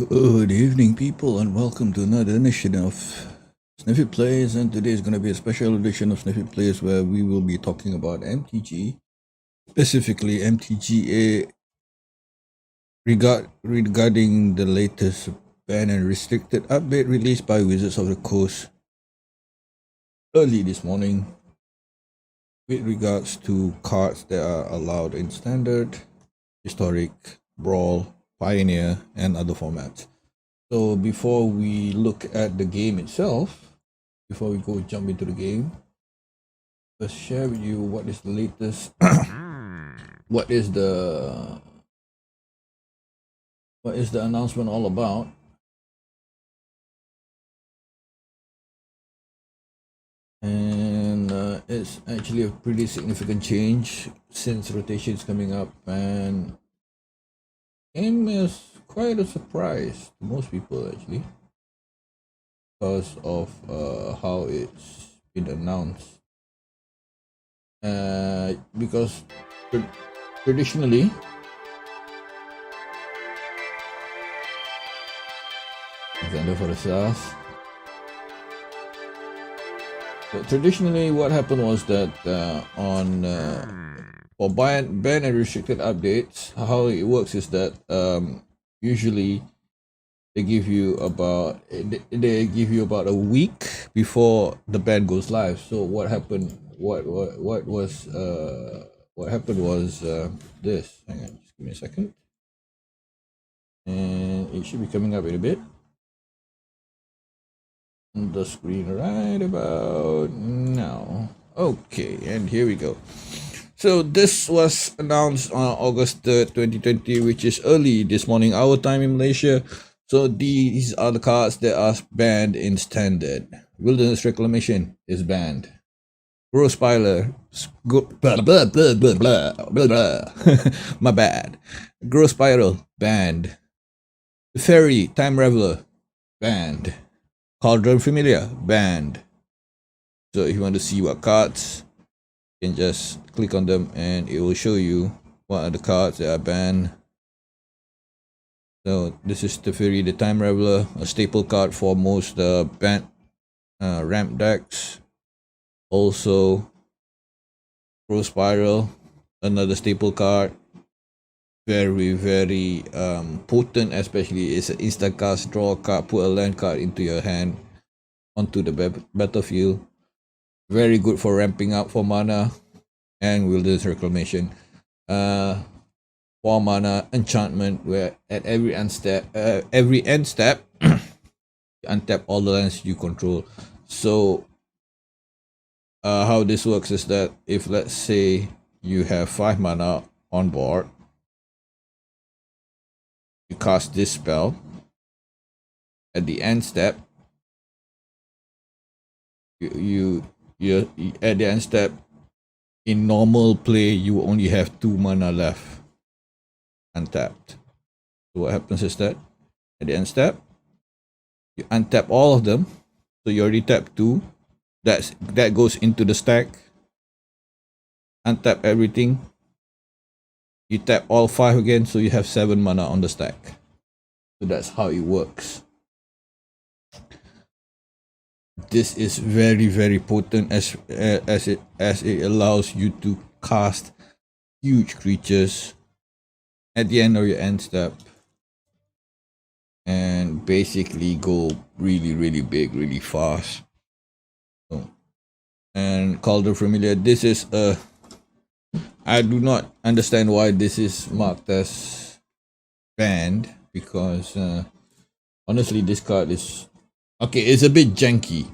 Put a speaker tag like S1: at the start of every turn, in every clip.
S1: Good evening, people, and welcome to another edition of Sniffy Plays. And today is going to be a special edition of Sniffy Plays where we will be talking about MTG, specifically MTGA, regarding the latest ban and restricted update released by Wizards of the Coast early this morning with regards to cards that are allowed in Standard, Historic, Brawl, Pioneer, and other formats. So before we look at the game itself, before we go jump into the game, let's share with you what is the latest, what is the announcement all about. And it's actually a pretty significant change since rotation is coming up, and game is quite a surprise to most people actually because of how it's been announced. Because traditionally, vendor for the SaaS. So traditionally, what happened was that for ban and restricted updates, how it works is that usually they give you about a week before the ban goes live. So what happened? What happened was this. Hang on, just give me a second, and it should be coming up in a bit on the screen right about now. Okay, and here we go. So this was announced on August 3rd, 2020, which is early this morning, our time in Malaysia. So these are the cards that are banned in Standard. Wilderness Reclamation is banned. Growth Spiral, my bad. Growth Spiral, banned. Fairy, Time Reveler, banned. Cauldron Familiar, banned. So if you want to see what cards, you can just click on them and it will show you what are the cards that are banned. So this is Teferi, the Time Reveler, a staple card for most banned ramp decks. Also, Growth Spiral, another staple card. Very, very potent, especially it's an instant cast, draw a card, put a land card into your hand onto the battlefield. Very good for ramping up for mana and Wilderness Reclamation. 4 mana enchantment where at every end step you untap all the lands you control. So how this works is that if let's say you have 5 mana on board, you cast this spell at the end step. You at the end step, in normal play, you only have 2 mana left untapped. So what happens is that at the end step, you untap all of them. So you already tapped 2. That goes into the stack. Untap everything. You tap all 5 again, so you have 7 mana on the stack. So that's how it works. This is very, very potent as it allows you to cast huge creatures at the end of your end step and basically go really, really big, really fast. So, and Cauldron Familiar, this is I do not understand why this is marked as banned, because honestly this card is okay, it's a bit janky.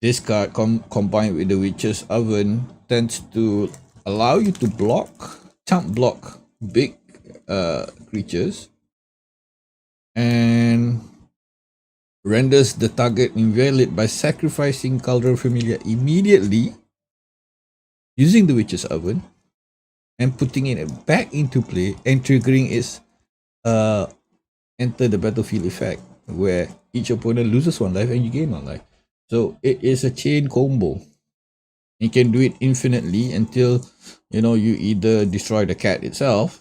S1: This card combined with the Witch's Oven tends to allow you to chump block big creatures, and renders the target invalid by sacrificing Cauldron Familiar immediately using the Witch's Oven and putting it back into play and triggering its enter the battlefield effect, where each opponent loses 1 life and you gain 1 life. So it is a chain combo. You can do it infinitely until you either destroy the cat itself,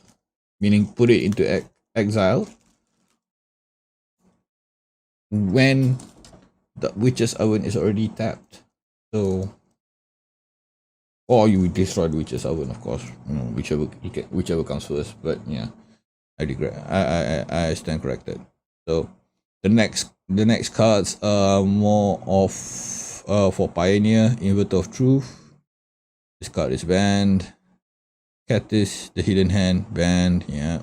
S1: meaning put it into exile, when the Witch's Oven is already tapped. So, or you destroy the Witch's Oven, of course, whichever comes first. But yeah, I regret. I stand corrected. So the next cards are more of for Pioneer. Inverter of Truth. This card is banned. Catis, the Hidden Hand, banned. Yeah.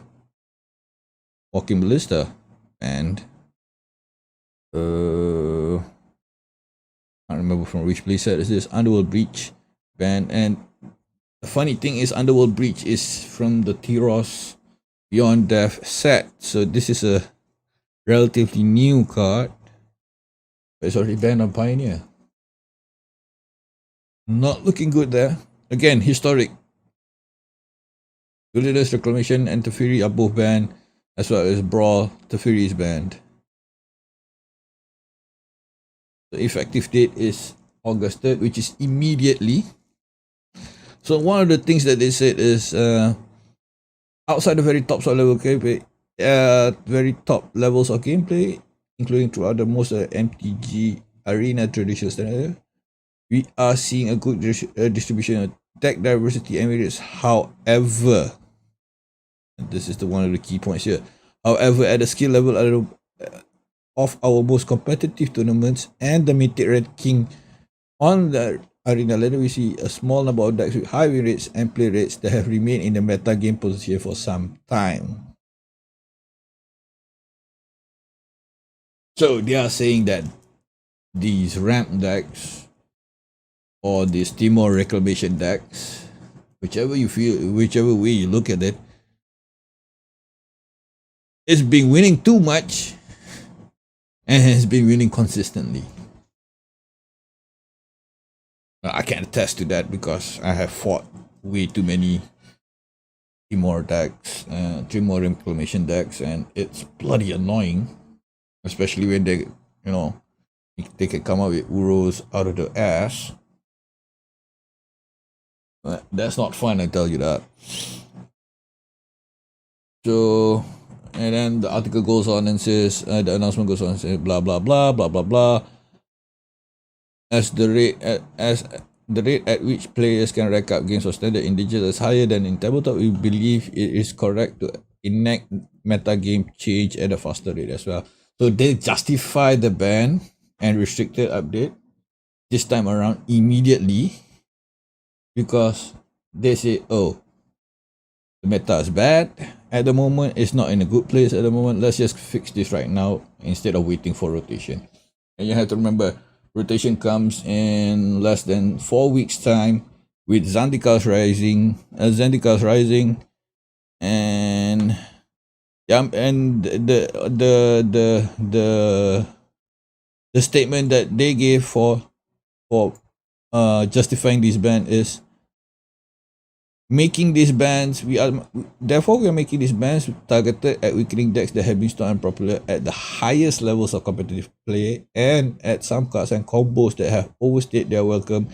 S1: Walking Ballista, banned. I can't remember from which playset is this. Underworld Breach, banned. And the funny thing is, Underworld Breach is from the Tyros Beyond Death set. So this is a relatively new card, but it's already banned on Pioneer. Not looking good there. Again, historic. Wilderness Reclamation and Teferi are both banned, as well as Brawl. Teferi is banned. The effective date is August 3rd, which is immediately. So one of the things that they said is outside the very top level gameplay, very top levels of gameplay, including throughout the most MTG arena traditional standard, we are seeing a good distribution of deck diversity and variance. However, and this is one of the key points here. However, at the skill level of our most competitive tournaments and the mythic ranking on the arena ladder, we see a small number of decks with high win rates and play rates that have remained in the meta game position for some time. So they are saying that these ramp decks or these Timor Reclamation decks, whichever way you look at it, it's been winning too much and has been winning consistently. I can attest to that because I have fought way too many Timor decks, Timor Reclamation decks, and it's bloody annoying, especially when they can come up with Uros out of the ass. That's not fun, I tell you that. So, and then the article goes on and says, the announcement goes on and says, blah blah blah blah blah blah. As the rate at which players can rack up games of standard in digital is higher than in tabletop, we believe it is correct to enact meta game change at a faster rate as well. So they justify the ban and restricted update this time around immediately because they say, oh, the meta is bad at the moment, it's not in a good place at the moment, let's just fix this right now instead of waiting for rotation. And you have to remember, rotation comes in less than 4 weeks time with Zendika's rising, and the statement that they gave for justifying this ban is making these bans. We are making these bans targeted at weakening decks that have been strong and popular at the highest levels of competitive play, and at some cards and combos that have overstayed their welcome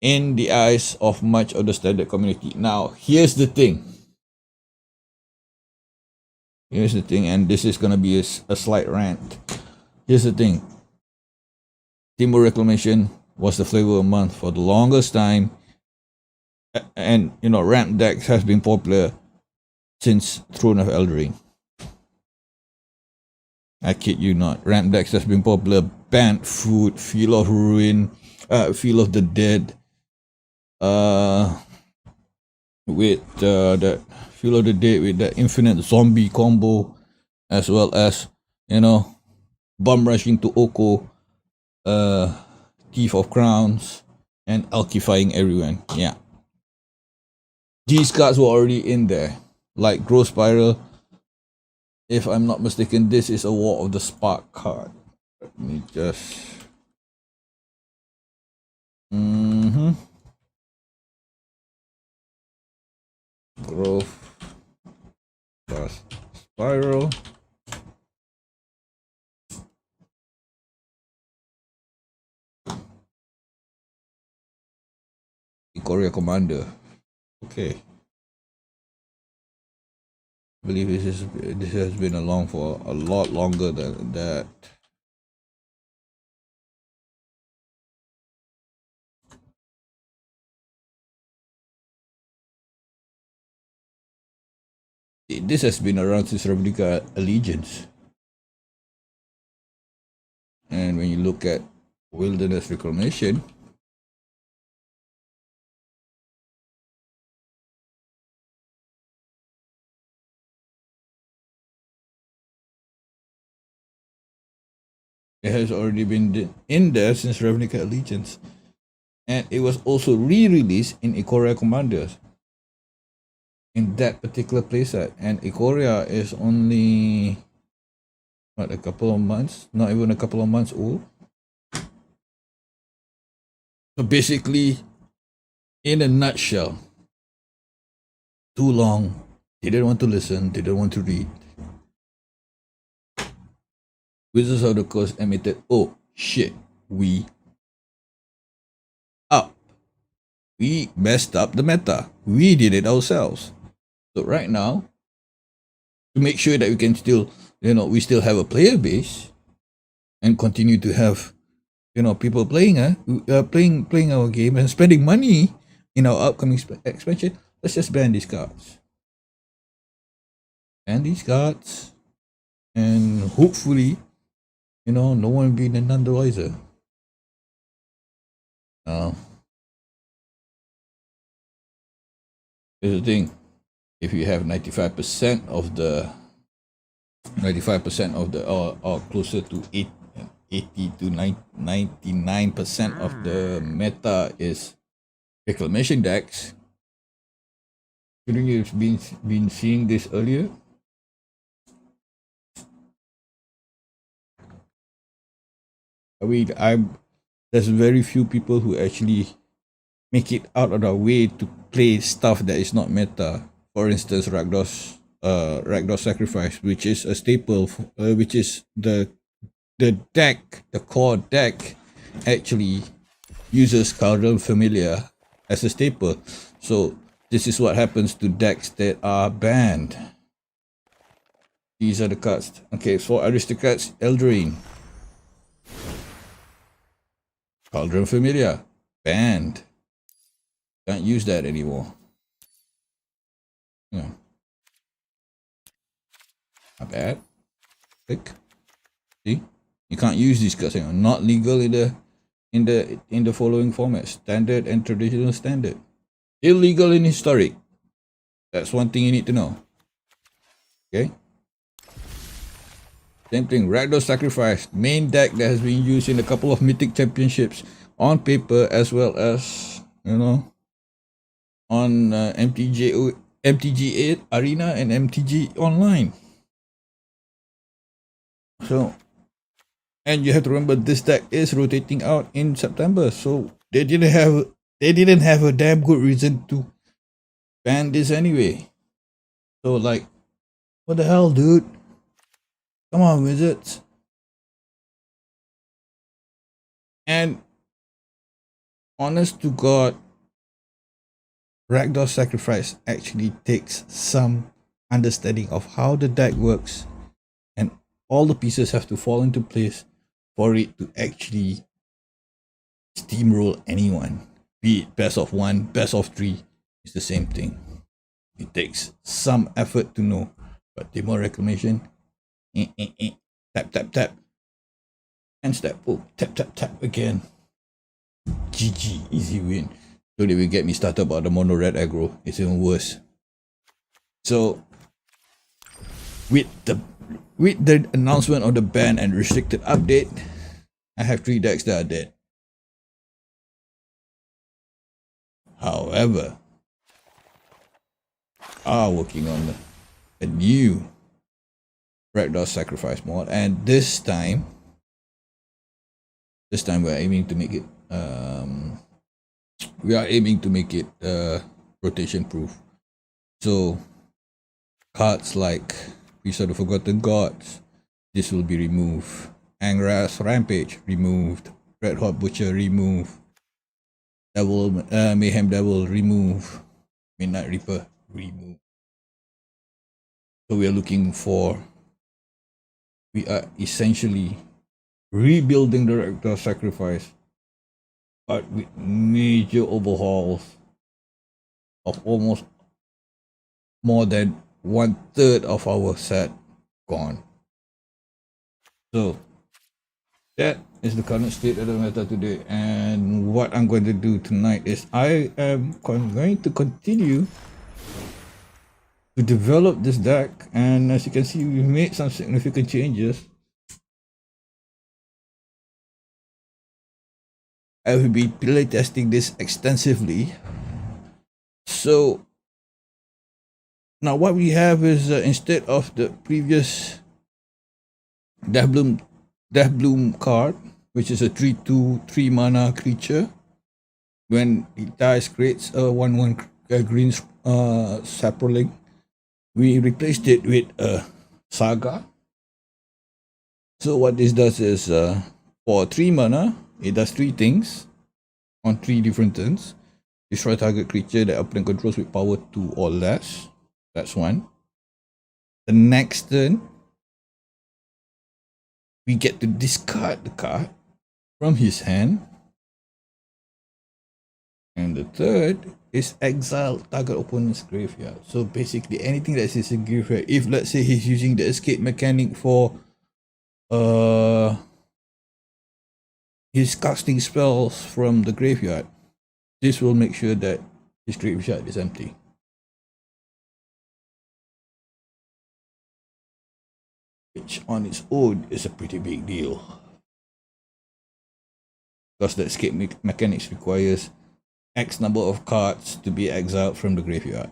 S1: in the eyes of much of the standard community. Now, here's the thing, and this is gonna be a slight rant. Here's the thing. Timor Reclamation was the flavor of the month for the longest time. And ramp decks has been popular since Throne of Eldraine. I kid you not. Ramp decks has been popular. Banned Food, Feel of Ruin, Feel of the Dead. With that Feel of the Dead with that infinite zombie combo, as well as Bum Rushing to Oko. Thief of Crowns, and Alkifying Everyone. Yeah. These cards were already in there. Like Growth Spiral. If I'm not mistaken, this is a War of the Spark card. Let me just... Growth plus Spiral. Korea Commander. Okay. I believe this has been along for a lot longer than that. This has been around since Ravnica Allegiance. And when you look at Wilderness Reclamation, it has already been in there since Ravnica Allegiance. And it was also re-released in Ikoria Commanders in that particular playset. And Ikoria is only, what, a couple of months? Not even a couple of months old. So basically, in a nutshell, too long, didn't want to listen, didn't want to read. Wizards of the Coast admitted, oh shit, we up. We messed up the meta. We did it ourselves. So right now, to make sure that we can still, we still have a player base and continue to have, people playing, playing our game and spending money in our upcoming expansion, let's just ban these cards. Ban these cards, and hopefully, no one will be none the wiser. Now, here's the thing: if you have 95% of the, or closer to 80 to 99% of the meta is reclamation decks. Shouldn't you have been seeing this earlier? I mean, there's very few people who actually make it out of their way to play stuff that is not meta. For instance, Rakdos Sacrifice, which is a staple, which is the deck, the core deck, actually uses Cauldron Familiar as a staple. So this is what happens to decks that are banned. These are the cards. Okay, for Aristocrats, Eldraine. Cauldron Familiar, banned. Can't use that anymore. Yeah. Not bad. Click. See? You can't use these cards. Not legal in the following formats: standard and traditional standard. Illegal in historic. That's one thing you need to know. Okay. Same thing, Rakdos Sacrifice, main deck that has been used in a couple of Mythic Championships on paper, as well as, on MTGA Arena and MTG Online. So, and you have to remember, this deck is rotating out in September, so they didn't have a damn good reason to ban this anyway. So, like, what the hell, dude? Come on, Wizards. And honest to God, Rakdos Sacrifice actually takes some understanding of how the deck works, and all the pieces have to fall into place for it to actually steamroll anyone. Be it best of 1, best of 3, it's the same thing. It takes some effort to know, but Demo Reclamation, tap tap tap, and step, oh, tap tap tap again. GG, easy win. Don't even get me started about the mono red aggro. It's even worse. So with the announcement of the ban and restricted update, I have 3 decks that are dead. However, are working on a new Ragdoll Sacrifice mod, and this time we're aiming to make it rotation proof. So cards like Priest of the Forgotten Gods, this will be removed. Angras Rampage removed. Red Hot Butcher removed. Mayhem Devil remove. Midnight Reaper remove. So we are essentially rebuilding the Ragdoll Sacrifice, but with major overhauls of almost more than 1/3 of our set gone. So that is the current state of the meta today, and what I'm going to do tonight is I am going to continue to develop this deck, and as you can see, we've made some significant changes. I will be play testing this extensively. So now what we have is instead of the previous Death Bloom card, which is a 3/2 3-mana creature, when it dies creates a 1/1 green sapling. We replaced it with a Saga. So what this does is for 3 mana, it does 3 things on 3 different turns. Destroy target creature that opponent controls with power 2 or less. That's one. The next turn, we get to discard the card from his hand. And the third is exile target opponent's graveyard. So basically anything that is in graveyard, if let's say he's using the escape mechanic for his casting spells from the graveyard, this will make sure that his graveyard is empty. Which on its own is a pretty big deal, because the escape mechanics requires X number of cards to be exiled from the graveyard.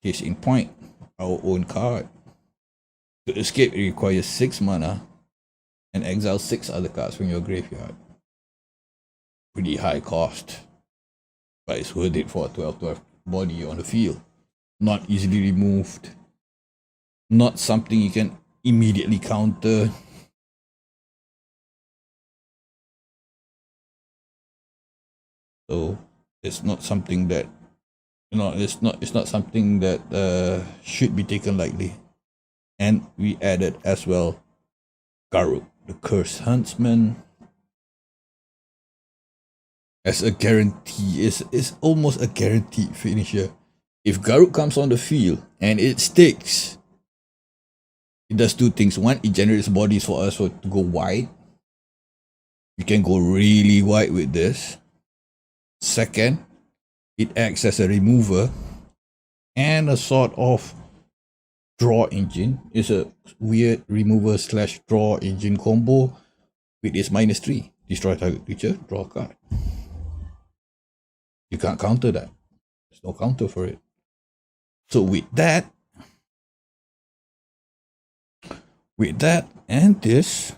S1: Case in point, our own card. To escape, it requires 6 mana and exile 6 other cards from your graveyard. Pretty high cost, but it's worth it for a 12/12 body on the field. Not easily removed. Not something you can immediately counter. So it's not something that it's not something that should be taken lightly. And we added as well Garruk, the Cursed Huntsman, as a guarantee. Is almost a guaranteed finisher. If Garruk comes on the field and it sticks, it does 2 things. One, it generates bodies for us to go wide. We can go really wide with this. Second, it acts as a remover and a sort of draw engine. It's a weird remover / draw engine combo with its -3. Destroy target creature, draw a card. You can't counter that. There's no counter for it. So with that and this,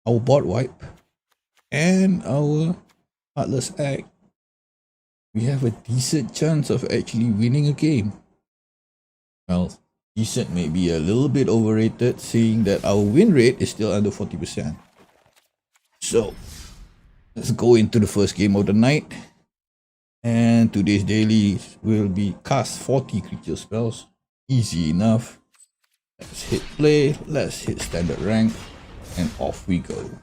S1: our board wipe and our Heartless Act, we have a decent chance of actually winning a game. Well, decent may be a little bit overrated, seeing that our win rate is still under 40%. So let's go into the first game of the night. And today's daily will be cast 40 creature spells. Easy enough. Let's hit play, let's hit standard rank, and off we go.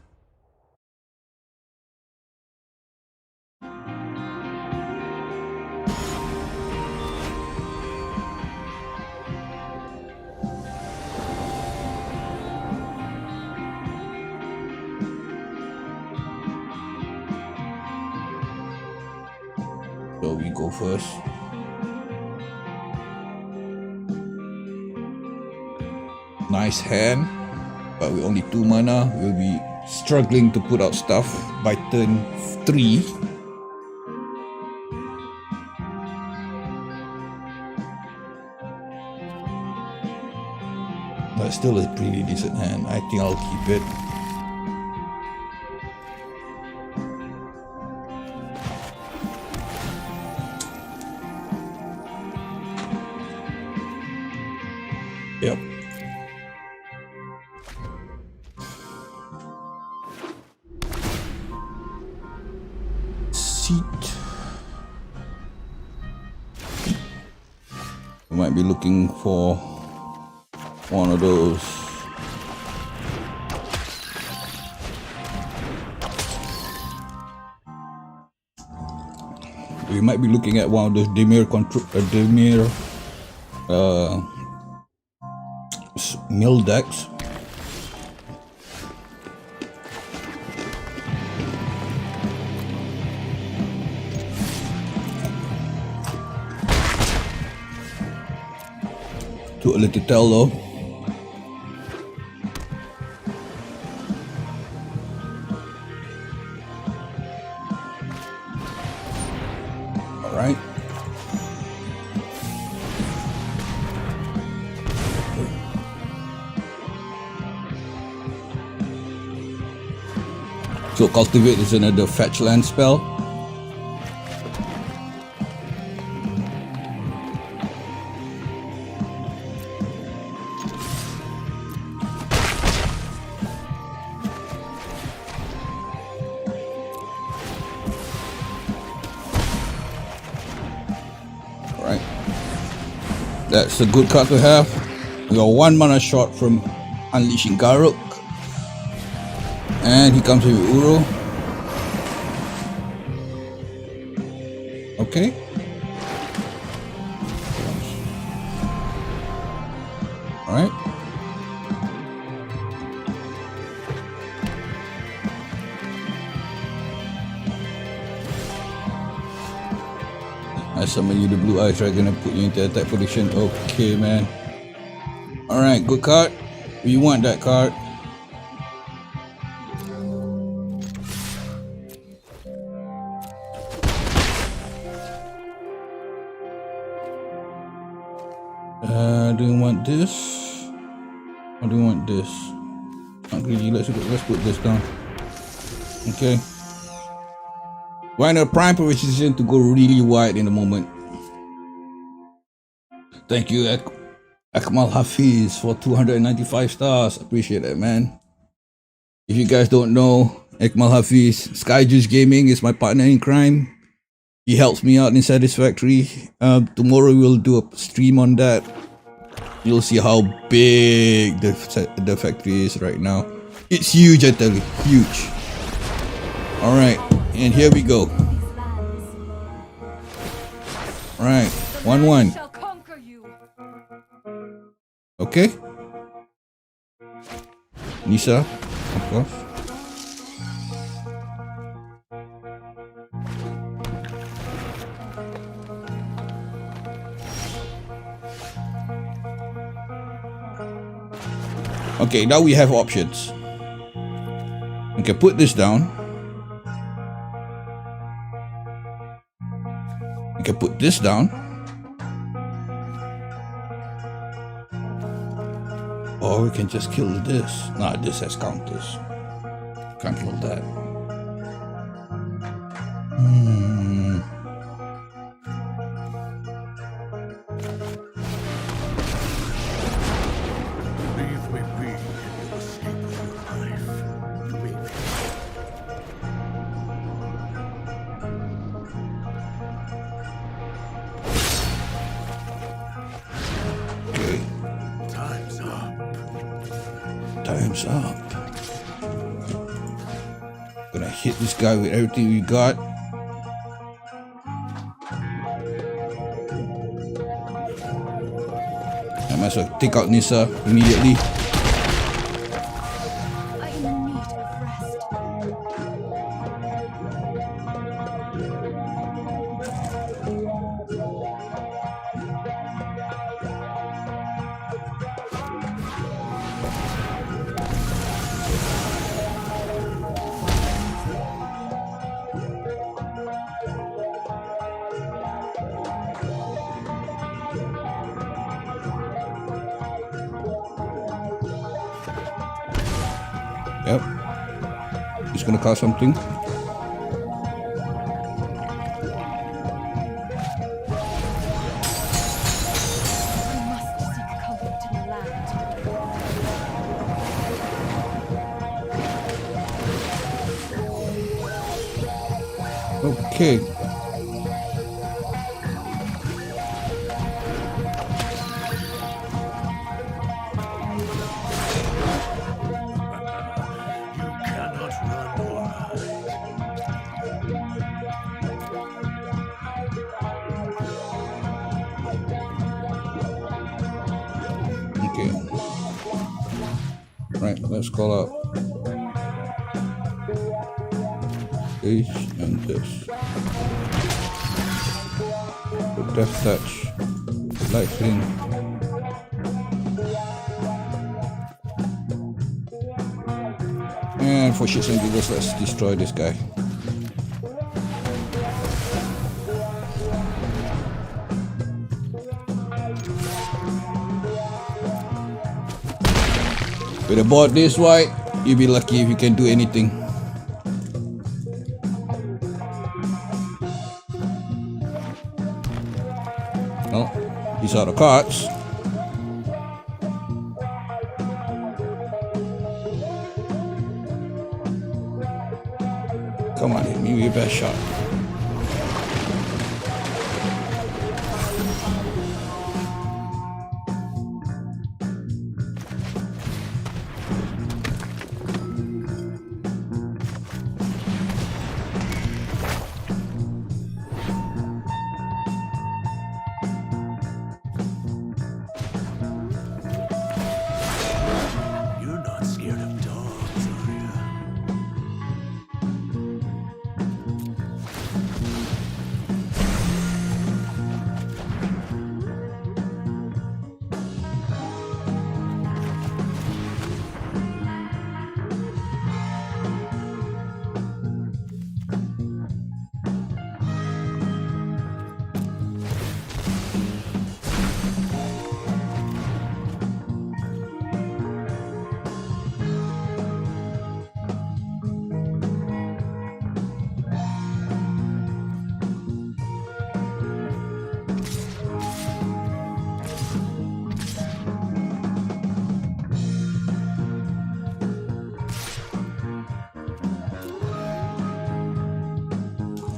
S1: So we go first. Nice hand, but with only 2 mana, we'll be struggling to put out stuff by turn 3. but still a pretty decent hand. I think I'll keep it. Yep. Seat. We might be looking for one of those. We might be looking at one of those Demir mill decks. Too early to tell though. All right. So cultivate is another fetch land spell. Alright. That's a good card to have. We are 1 mana short from unleashing Garruk. And he comes with Uro. Okay. Alright. I summon you the Blue Eyes Dragon and put you into attack position. Okay, man. Alright, good card. We want that card. Do you want this? Or do you want this? Not really. Let's put this down. Okay. We're in a prime position to go really wide in the moment. Thank you, Akmal Hafiz, for 295 stars. Appreciate that, man. If you guys don't know, Akmal Hafiz, Skyjuice Gaming is my partner in crime. He helps me out in Satisfactory. Tomorrow we'll do a stream on that. You'll see how big the factory is right now. It's huge, I tell you, huge. All right, and here we go. All right, 1-1. Okay. Nisa, of course. Okay, now we have options. Okay, put this down. Okay, put this down. Or we can just kill this. Nah, this has counters. Can't kill that. Time's up. Gonna hit this guy with everything we got. I might as well take out Nisa immediately.
S2: Yep. He's gonna cast something. Okay. Okay. Right, let's call out this and this. The Death Touch. Light Flame. And for shits and giggles, let's destroy this guy. With a board this wide, you'll be lucky if you can do anything. Well, these are the cards. Come on, hit me with your best shot.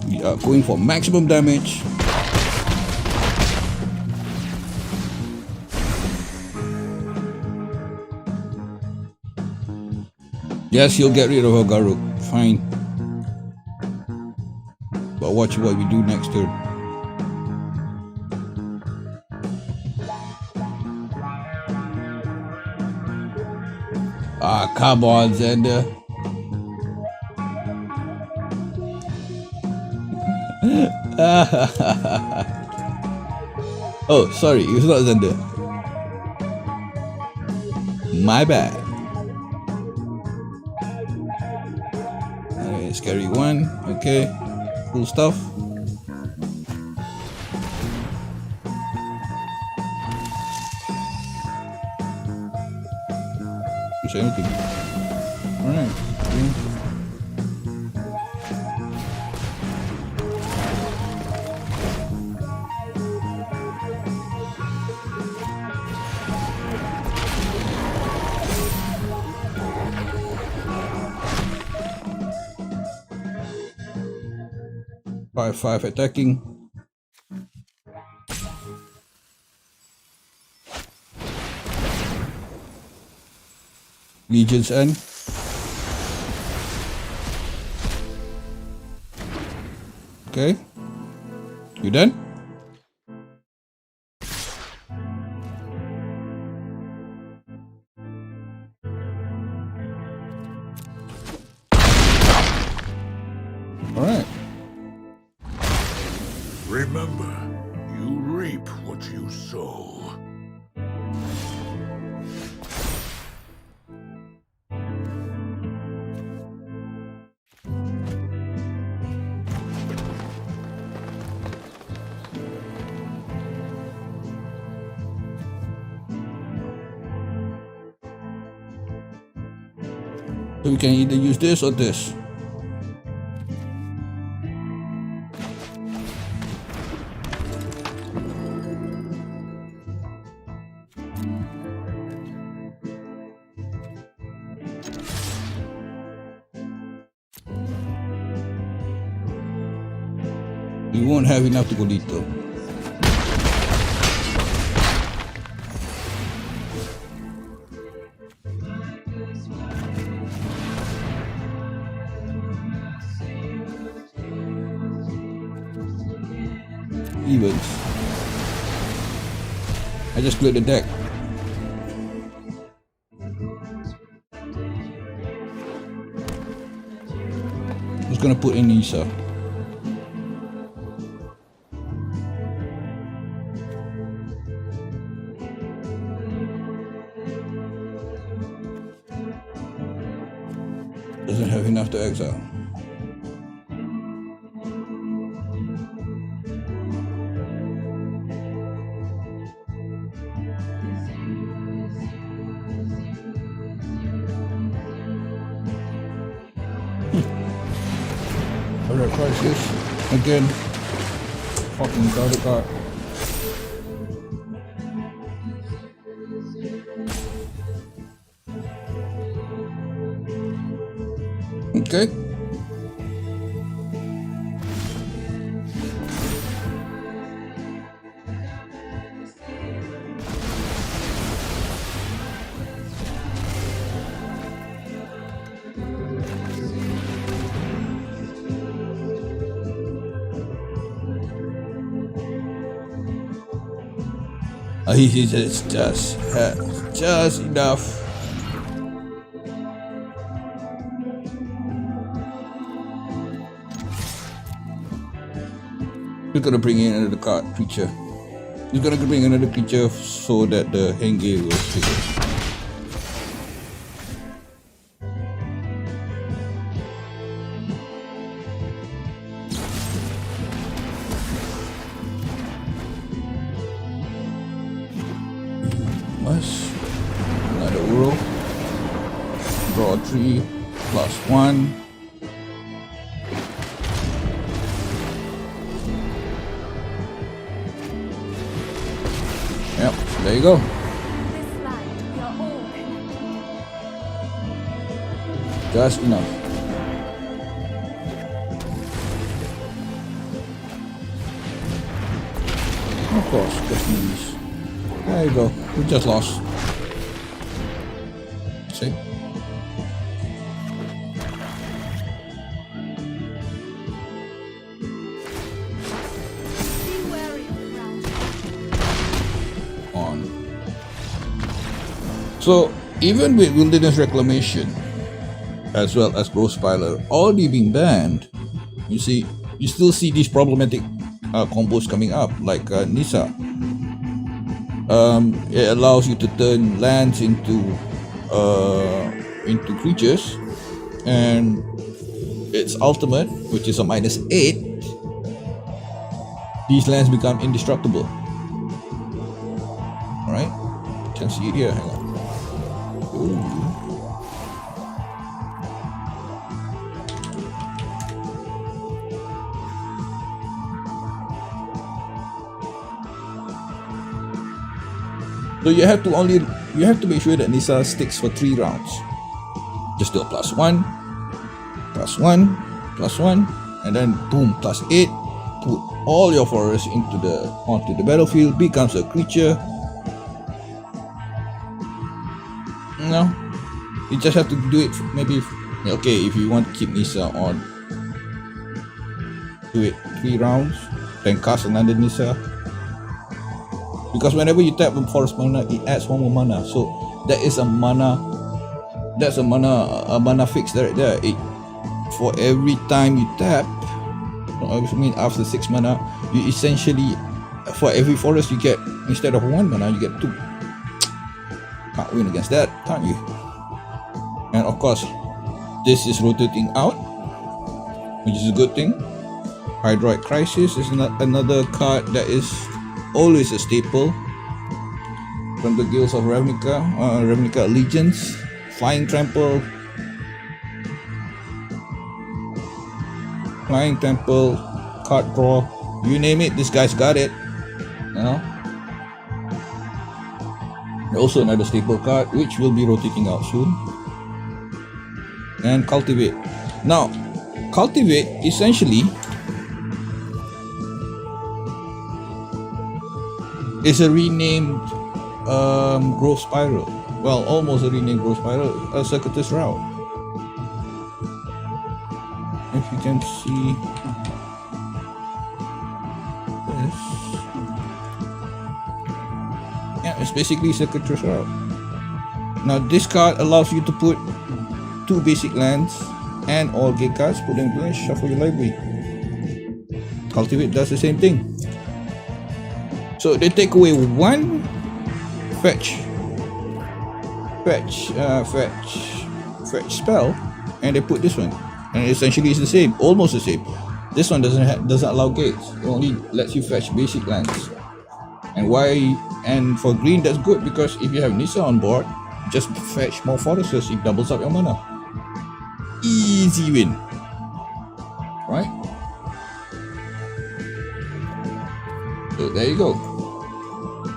S2: We are going for maximum damage. Yes, he'll get rid of her Garuk. Fine. But watch what we do next turn. Ah, come on, Xander. Oh, sorry, it's not Xander. My bad. Alright, scary one. Okay, cool stuff. Is anything? Alright. Okay. Five attacking. Legion's End. Okay. You done? All right.
S3: Remember, you reap what you sow.
S2: So we can either use this or this. We won't have enough to go dito. Evens. I just cleared the deck. Just gonna put in Nisa. Doesn't have enough to exile. Alright, crisis. Again. Fucking got it card. Okay. He just had just enough. We're gonna bring in another card creature. He's gonna bring another creature so that the ENG will trigger. Another Uro. Draw 3 plus 1. Yep, there you go. Just enough. Of course, just these. There you go. We just lost. See? On. So even with Wilderness Reclamation, as well as Growth Spiler, already being banned, you still see these problematic combos coming up, like Nisa. It allows you to turn lands into creatures, and its ultimate, which is a -8, these lands become indestructible. Alright, you can see it here. Hang on. Ooh. So you have to make sure that Nisa sticks for 3 rounds. Just do a +1, +1, +1, and then boom, +8. Put all your forests onto the battlefield, becomes a creature. No, you just have to do it. Maybe okay, if you want to keep Nisa on, do it 3 rounds, then cast another Nisa. Because whenever you tap a forest mana, it adds 1 more mana. So that is a mana. That's a mana fix right there. For every time you tap, I mean after 6 mana, you essentially, for every forest you get, instead of 1 mana, you get 2. Can't win against that, can't you? And of course, this is rotating out, which is a good thing. Hydroid Crisis is another card that is always a staple from the Guilds of Ravnica, Ravnica Allegiance. Flying Trample, Flying Temple, card draw, you name it, this guy's got it. You know? Also another staple card which will be rotating out soon. And Cultivate. Now, Cultivate essentially is a renamed Growth Spiral. Well, almost a renamed Growth Spiral, a Circuitous Route. If you can see this. Yeah, it's basically Circuitous Route. Now this card allows you to put 2 basic lands and all gate cards, put them in, shuffle your library. Cultivate does the same thing. So they take away 1 fetch spell, and they put this one, and essentially it's the same, almost the same. This one doesn't allow gates. It only lets you fetch basic lands. And for green that's good, because if you have Nissa on board, just fetch more forests. It doubles up your mana. Easy win, right? So there you go.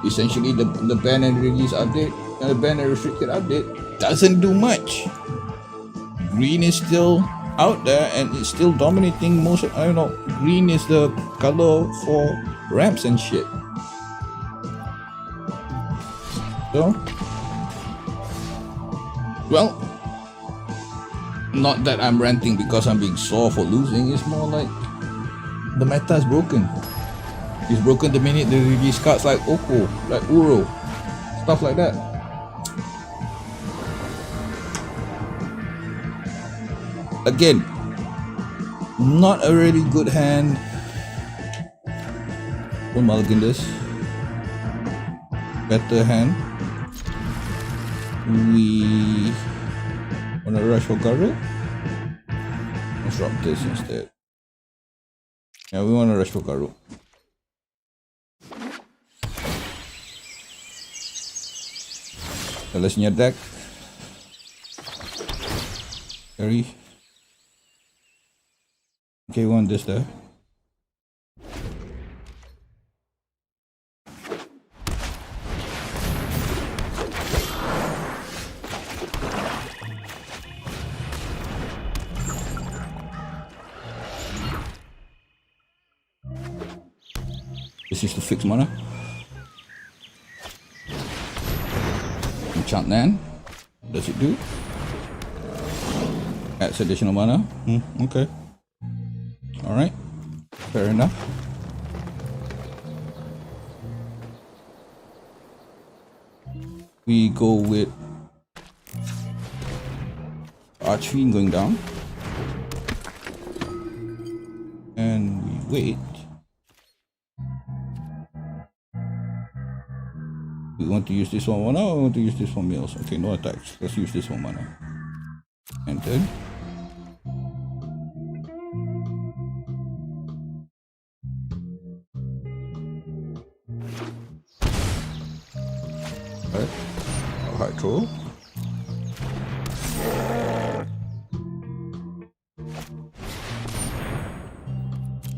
S2: Essentially the ban and release update, the ban and restricted update doesn't do much. Green is still out there and it's still dominating most. I don't know, green is the color for ramps and shit. So, well, not that I'm ranting because I'm being sore for losing. It's more like the meta is broken. It's broken the minute they release cards like Oko, like Uro, stuff like that. Again, not a really good hand. We'll mulligan this. Better hand. We wanna rush for Garrett? Let's drop this instead. Yeah, we wanna rush for Garrett. Let's in your deck. Carry. Okay, we want this there. This is to fix mana. Enchant land. What does it do? Adds additional mana. Okay. Alright. Fair enough. We go with Archfiend going down. And we wait. We want to use this one mana or we want to use this one meals? Okay, no attacks. Let's use this one mana. And then alright. Hard throw.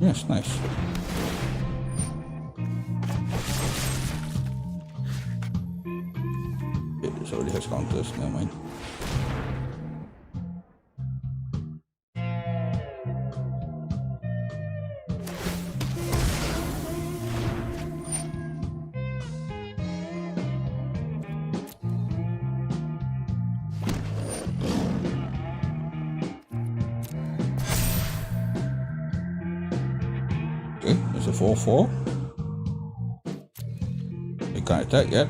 S2: Yes, nice. This already has counters, never mind. Okay, there's a 4/4. They can't attack yet.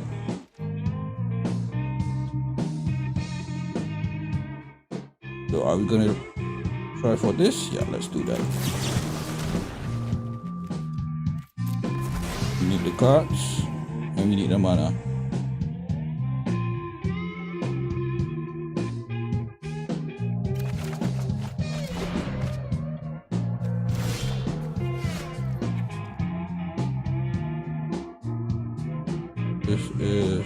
S2: So are we gonna try for this? Yeah, let's do that. We need the cards and we need the mana. This is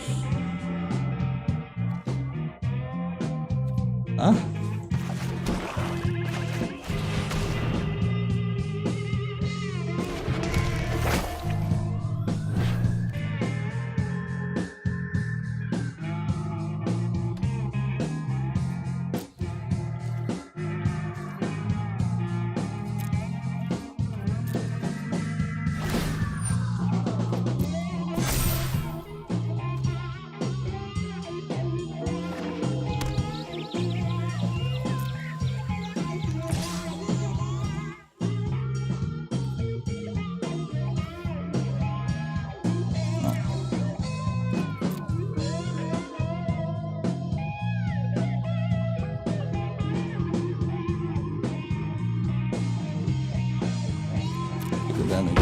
S2: damage.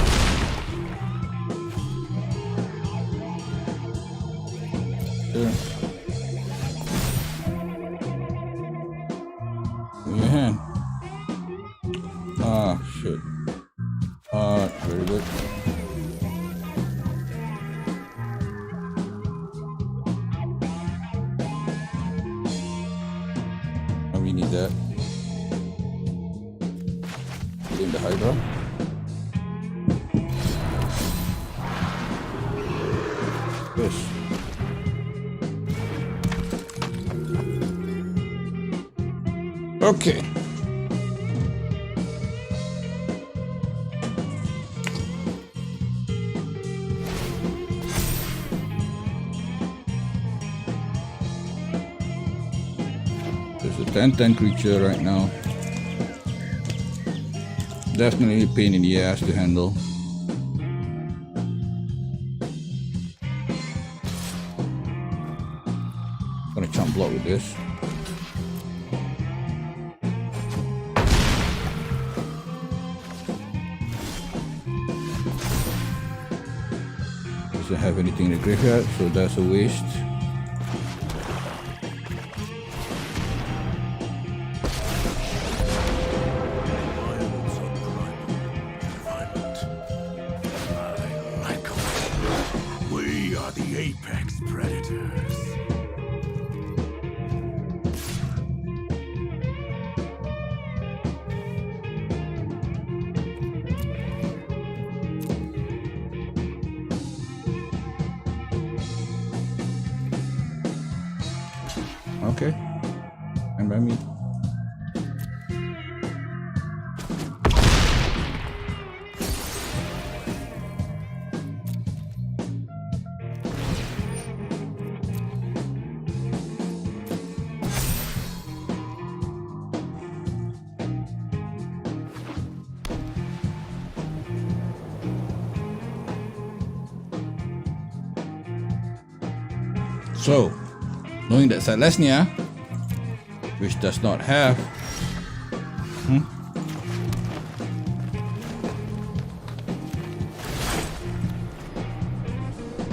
S2: Sure. In your hand. Ah, shit. Very good. Oh, we need that. In the Hydra. Yes. Okay. There's a 10-10 creature right now. Definitely a pain in the ass to handle. Gonna chump block with this. Doesn't have anything in the graveyard, so that's a waste.
S3: We are the apex predators.
S2: Okay. And by me. So, knowing that Celestia, which does not have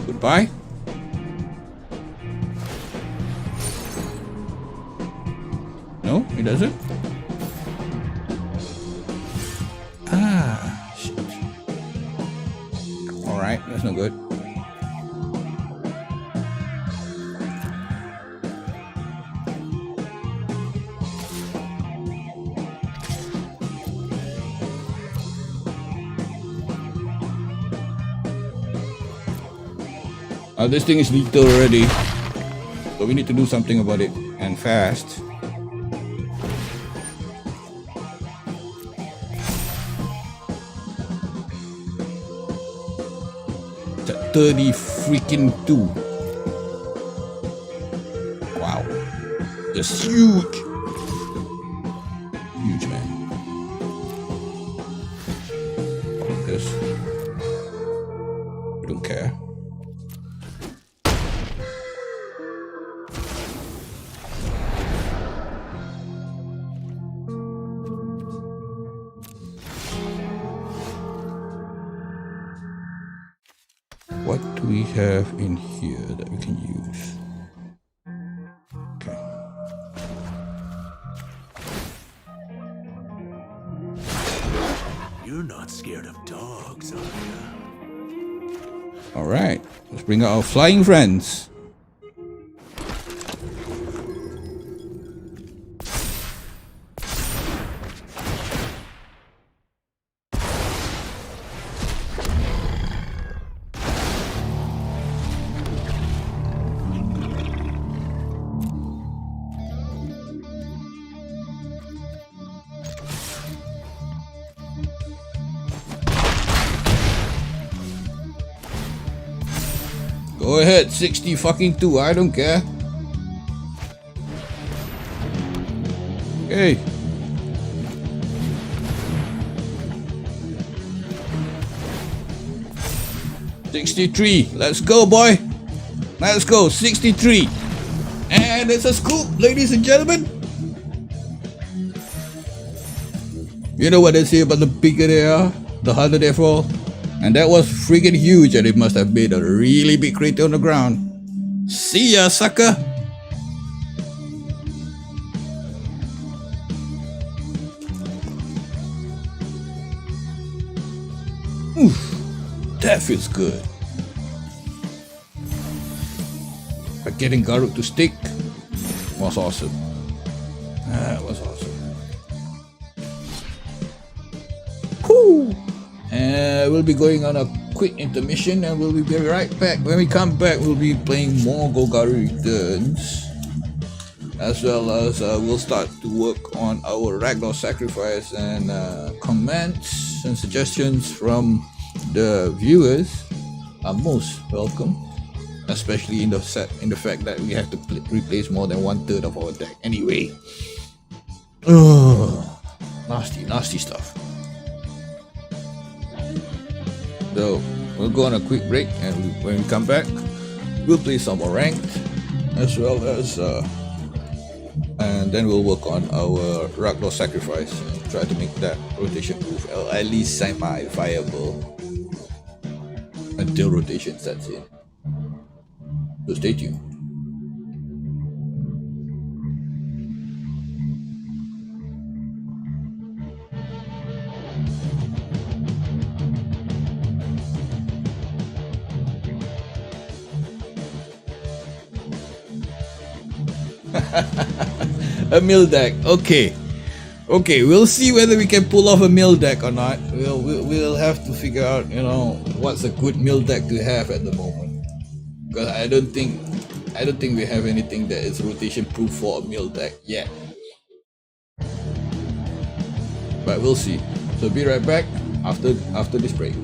S2: goodbye. No, it doesn't. Ah, shit. All right, that's not good. This thing is lethal already, so we need to do something about it, and fast. It's at 30 freaking 2. Wow. It's huge. Huge, man. This. We don't care. What do we have in here that we can use? Okay.
S3: You're not scared of dogs, are you?
S2: All right, let's bring out our flying friends. Go ahead, 60 fucking 2, I don't care. Okay. $63, let's go, boy. Let's go, 63. And it's a scoop, ladies and gentlemen. You know what they say about the bigger they are, the 100 fall, and that was freaking huge, and it must have made a really big crater on the ground. See ya, sucker! Oof, that feels good. But getting Garuk to stick was awesome. That was awesome. Whew. And we'll be going on a quick intermission, and we'll be right back. When we come back, we'll be playing more Golgari Returns, as well as we'll start to work on our Ragdoll Sacrifice, and comments and suggestions from the viewers are most welcome, especially in the fact that we have to replace more than 1/3 of our deck anyway. Nasty stuff. So we'll go on a quick break, and when we come back, we'll play some more ranked, as well as and then we'll work on our Ragdoll Sacrifice and try to make that rotation proof, or at least semi-viable until rotation sets in. So stay tuned. A mill deck, okay, we'll see whether we can pull off a mill deck or not. We'll have to figure out, what's a good mill deck to have at the moment, because I don't think we have anything that is rotation proof for a mill deck yet, but we'll see. So be right back after this break.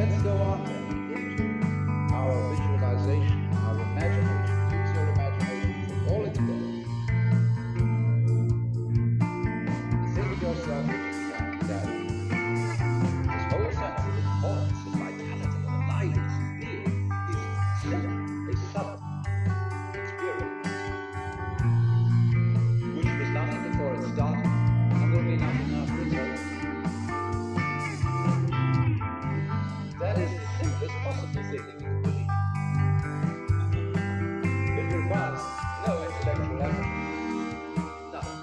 S4: let's go on then into our visualization, our imagination. Use your imagination for all it's worth. Think of yourself that this whole sense of importance, of vitality, of aliveness, of being is a subtle experience, which was nothing before it started, and will be nothing after it's over. That is the simplest possible thing that you can believe. It requires no intellectual effort. Nothing.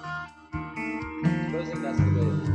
S4: Supposing that's the way it is.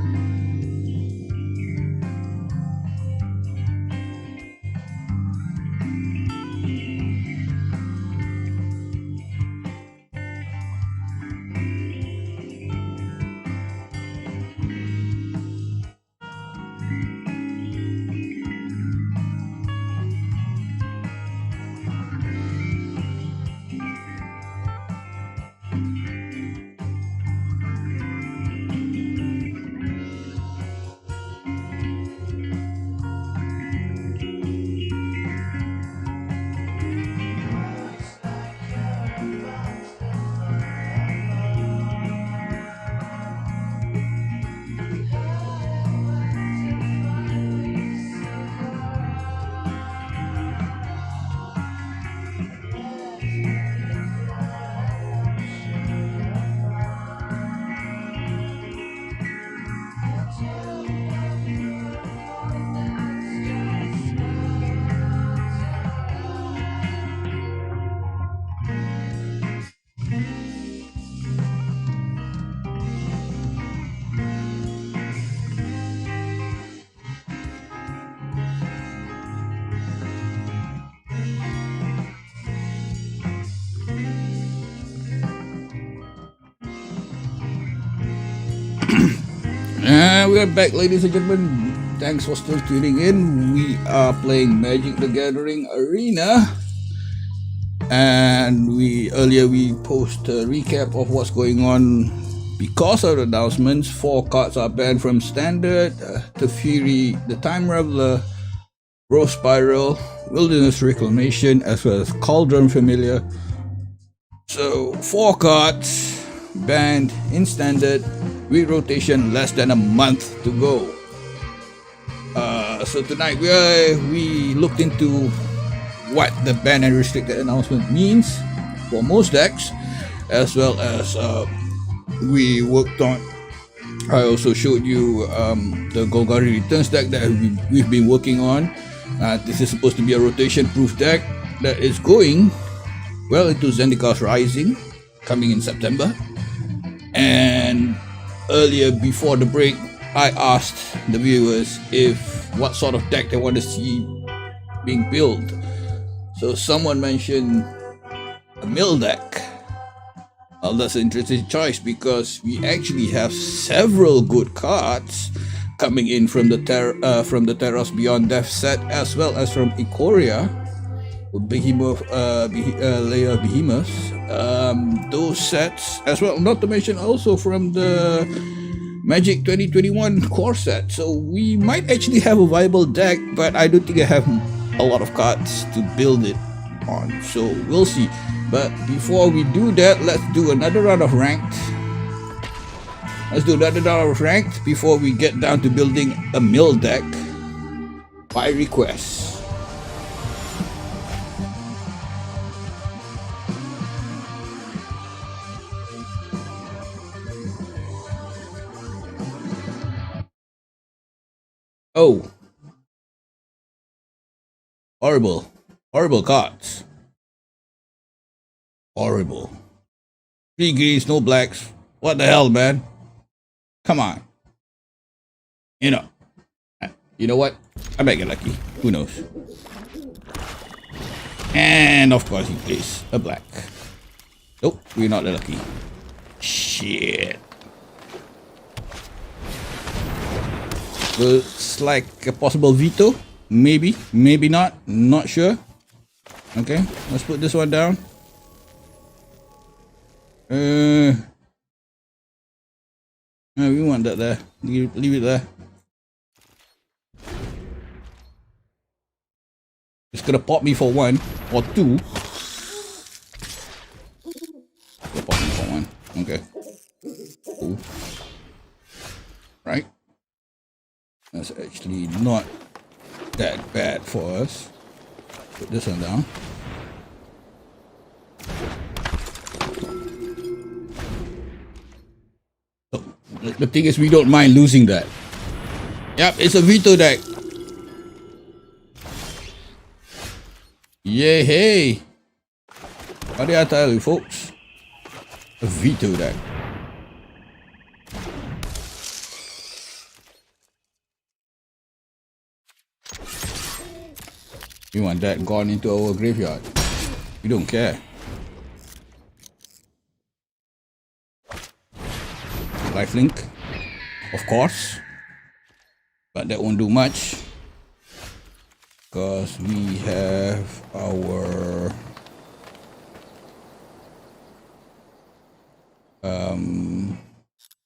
S2: And we are back, ladies and gentlemen. Thanks for still tuning in. We are playing Magic the Gathering Arena. And we post a recap of what's going on. Because of the announcements, 4 cards are banned from Standard. The Fury, the Time Raveler, Rose Spiral, Wilderness Reclamation, as well as Cauldron Familiar. So 4 cards banned in Standard with rotation less than a month to go. So tonight we looked into what the ban and restricted announcement means for most decks, as well as we worked on. I also showed you the Golgari Returns deck that we've been working on. This is supposed to be a rotation-proof deck that is going well into Zendika's Rising, coming in September. And earlier, before the break, I asked the viewers what sort of deck they want to see being built. So someone mentioned a mill deck. Well, that's an interesting choice because we actually have several good cards coming in from the Terros Beyond Death set, as well as from Ikoria, Behemoth, Layer Behemoths. Those sets, as well, not to mention also from the Magic 2021 core set. So we might actually have a viable deck, but I don't think I have a lot of cards to build it on. So we'll see. But before we do that, let's do another round of ranked. Before we get down to building a mill deck by request. Oh. Horrible cards. Horrible. 3 greens, no blacks. What the hell, man? Come on. You know what? I might get lucky. Who knows? And of course he plays a black. Nope, we're not lucky. Shit. Looks like a possible veto. Maybe, maybe not. Not sure. Okay, let's put this one down. No, we want that there. Leave it there. It's gonna pop me for 1 or 2. It'll pop me for 1. Okay. Cool. Right. That's actually not that bad for us. Put this one down. So, the thing is, we don't mind losing that. Yep, it's a veto deck. Yay, hey. What did I tell you, folks? A veto deck. We want that gone into our graveyard. We don't care. Lifelink, of course. But that won't do much. Because we have our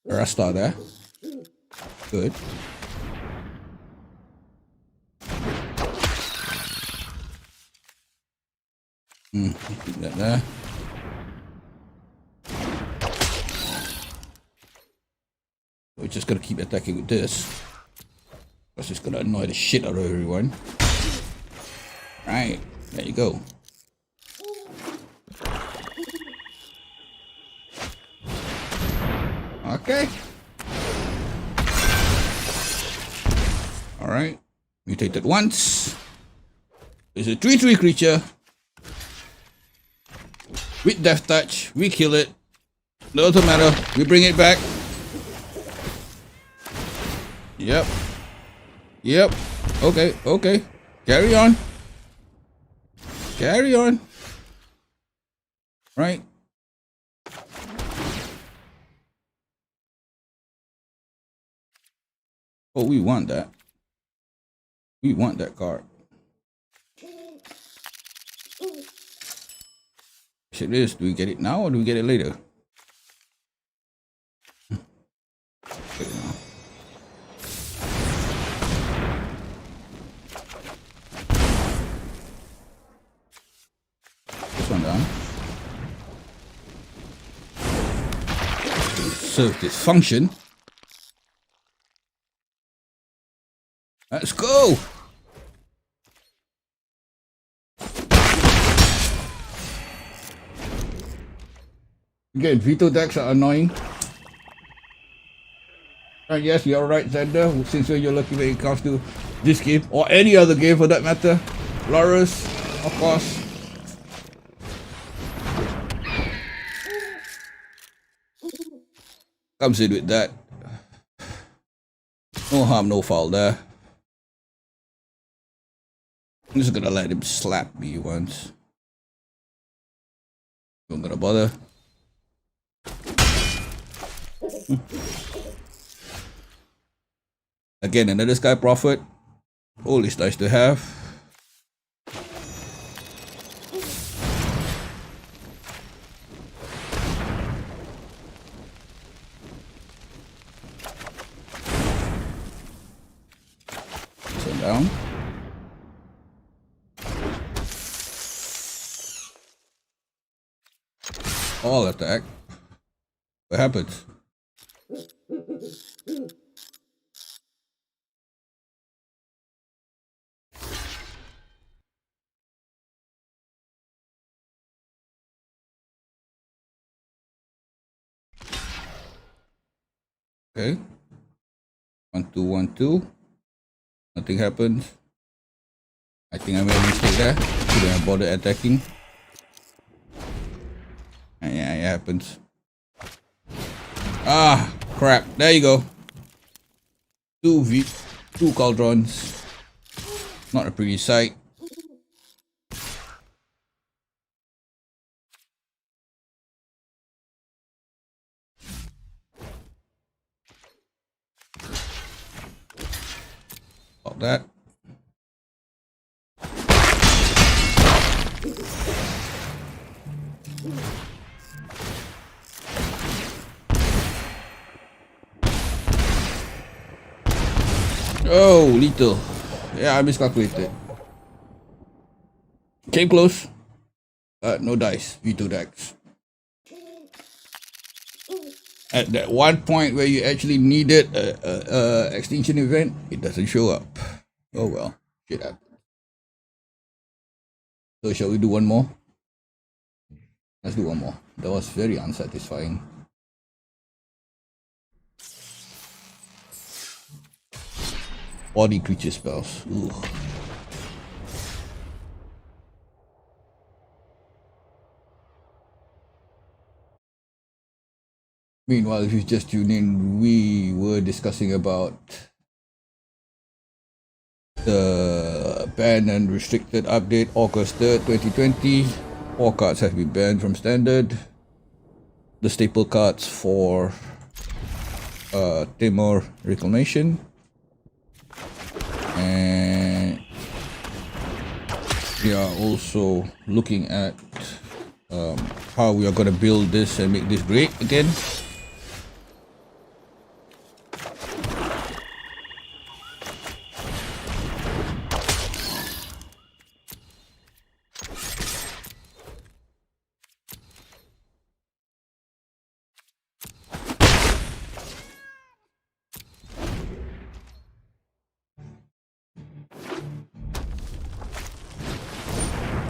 S2: Rasta there. Good. Keep that there. We're just gonna keep attacking with this. Because it's gonna annoy the shit out of everyone. Right, there you go. Okay. Alright. Mutated once. It's a 3/3 creature. With Death Touch, we kill it. Doesn't matter. We bring it back. Yep. Yep. Okay, okay. Carry on. Carry on. Right. Oh, we want that. We want that card. Shit is, do we get it now or do we get it later? Get it now. This one down. Serve this function. Let's go! Again, veto decks are annoying. Yes, you're right, Zender, since you're lucky when it comes to this game, or any other game for that matter. Loris, of course. Comes in with that. No harm, no foul there. I'm just gonna let him slap me once. Don't gonna bother. Again, another Sky Prophet. Always nice to have. Sit down. All attack. What happens? Okay. 1-2, 1-2. Nothing happens. I think I made a mistake there. Shouldn't have bothered attacking. Yeah, it happens. Ah, crap. There you go. Two cauldrons. Not a pretty sight. About that. Oh, little. Yeah, I miscalculated. Came close. No dice. V2 decks. At that one point where you actually needed a extinction event, it doesn't show up. Oh well, shit happens. So shall we do one more? Let's do one more. That was very unsatisfying. Body creature spells. Ooh. Meanwhile, if you just tune in, we were discussing about the banned and restricted update August 3rd, 2020. 4 cards have been banned from standard. The staple cards for Timor Reclamation. And we are also looking at how we are going to build this and make this great again.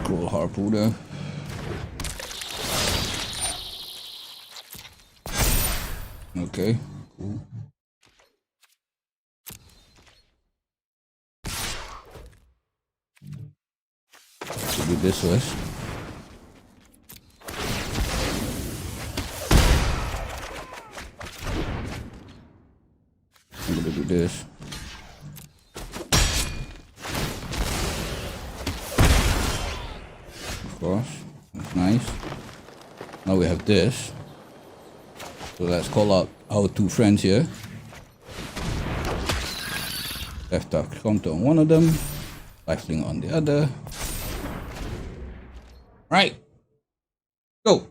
S2: Cruel Harpooner. Okay, cool. Do this first. I'm gonna do this. Of course, that's nice. Now we have this. So let's call out our 2 friends here. Left dark counter on one of them, lifelink on the other. Right, go.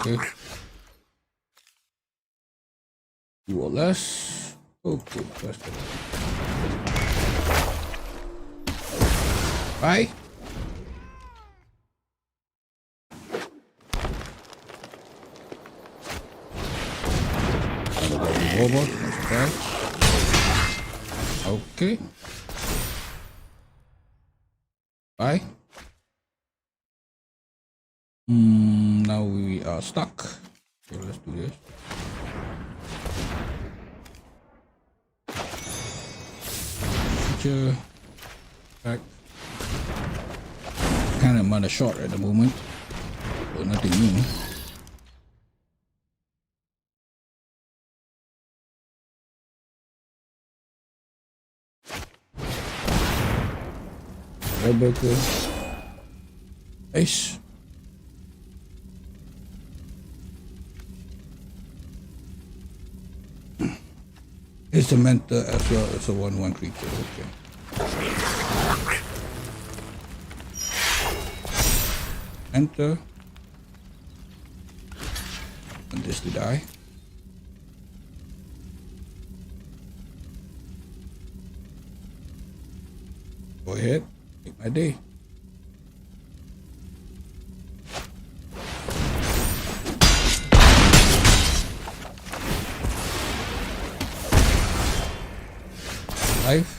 S2: Okay. 2 or less. Okay, first. Bye. Okay. Bye. Now we are stuck. So let's do this. Feature. Back. Kind of mana short at the moment. So nothing new. Rebecca. Ace. It's a mentor as well as a 1/1 creature. Okay. Enter. And this to die. Go ahead. Make my day. Life.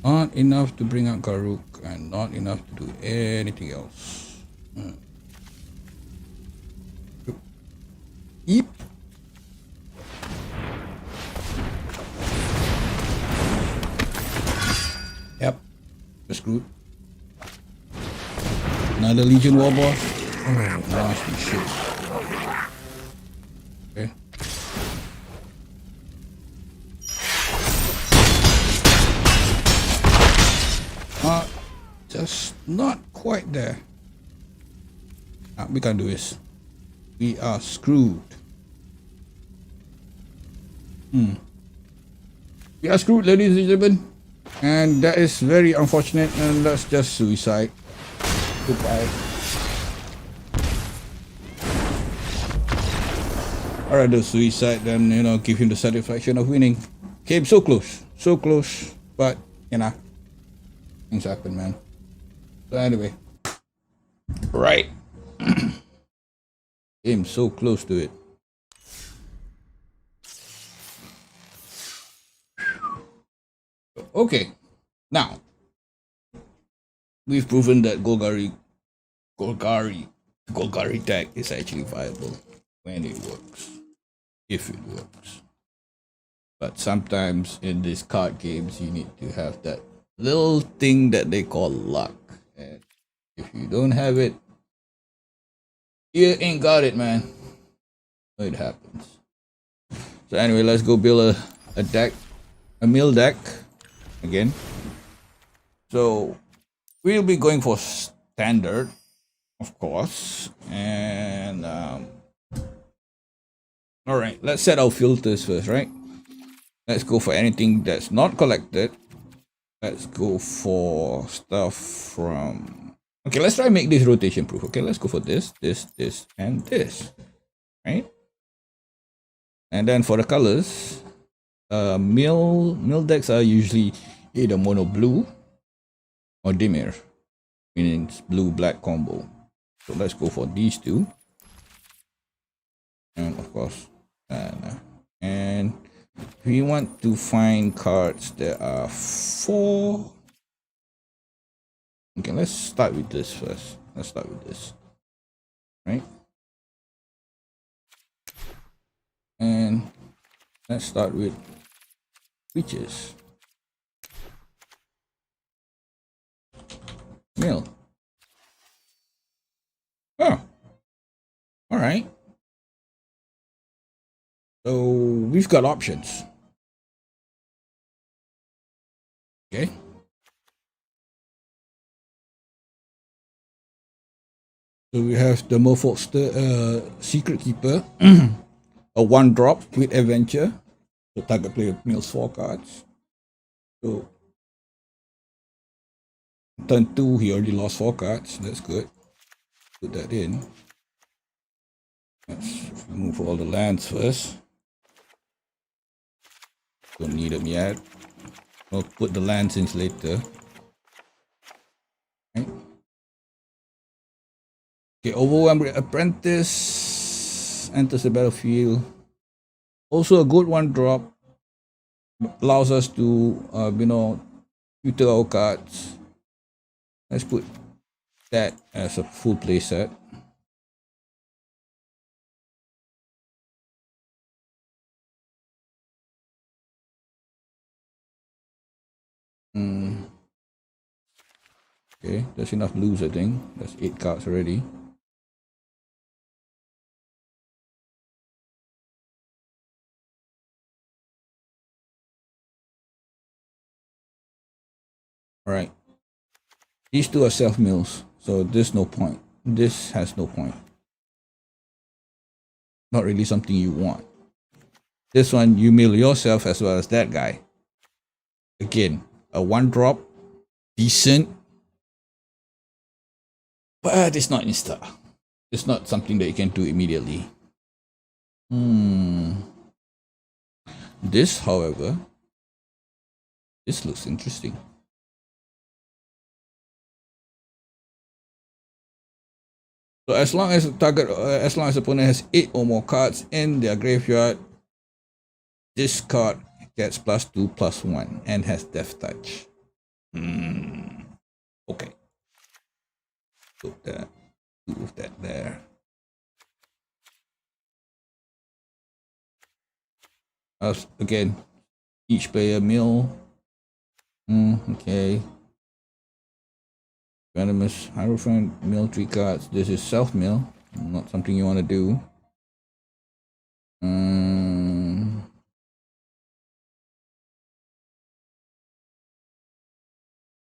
S2: Not enough to bring out Garuk and not enough to do anything else. Yep. Yep. We're screwed. Another Legion War boss. Oh, nasty shit. Okay. Just not quite there. We can't do this. We are screwed. We are screwed, ladies and gentlemen. And that is very unfortunate, and that's just suicide. Goodbye. I'd rather suicide than, give him the satisfaction of winning. Came so close, but, things happen, man. So anyway, right. Came so close to it. Okay, now we've proven that Golgari tag is actually viable when it works, if it works. But sometimes in these card games, you need to have that little thing that they call luck. And if you don't have it, you ain't got it, man. It happens. So anyway, let's go build a deck, a mill deck again. So we'll be going for standard, of course. And all right, let's set our filters first, right? Let's go for anything that's not collected. Let's go for stuff from... Okay, let's try and make this rotation proof. Okay, let's go for this, and this, right? And then for the colors, mill decks are usually either mono blue or dimmer, meaning it's blue-black combo. So let's go for these two. And of course, and we want to find cards that are 4. Okay, let's start with this first. Let's start with this, right? And let's start with witches. Mill. Oh, all right. So we've got options. Okay. So we have the Merfolk's Secret Keeper, a 1-drop with adventure. So target player mills 4 cards. So turn 2, he already lost 4 cards. That's good. Put that in. Let's remove all the lands first. Don't need them yet. I'll put the lands in later. Right. Okay, Overwhelmed Apprentice enters the battlefield. Also a good 1-drop. Allows us to, tutor our cards. Let's put that as a full play set. Okay, that's enough blues, I think. That's 8 cards already. Alright. These two are self-mills, so there's no point. This has no point. Not really something you want. This one, you mill yourself as well as that guy. Again, a 1-drop, decent. But it's not insta. It's not something that you can do immediately. This, however, this looks interesting. So as long as the opponent has 8 or more cards in their graveyard, this card gets +2/+1 and has Death Touch. Okay. Put that. Move that there. Again, each player mill. Okay.
S1: Venomous Hierophant, mill 3 cards. This is self-mill, not something you want to do.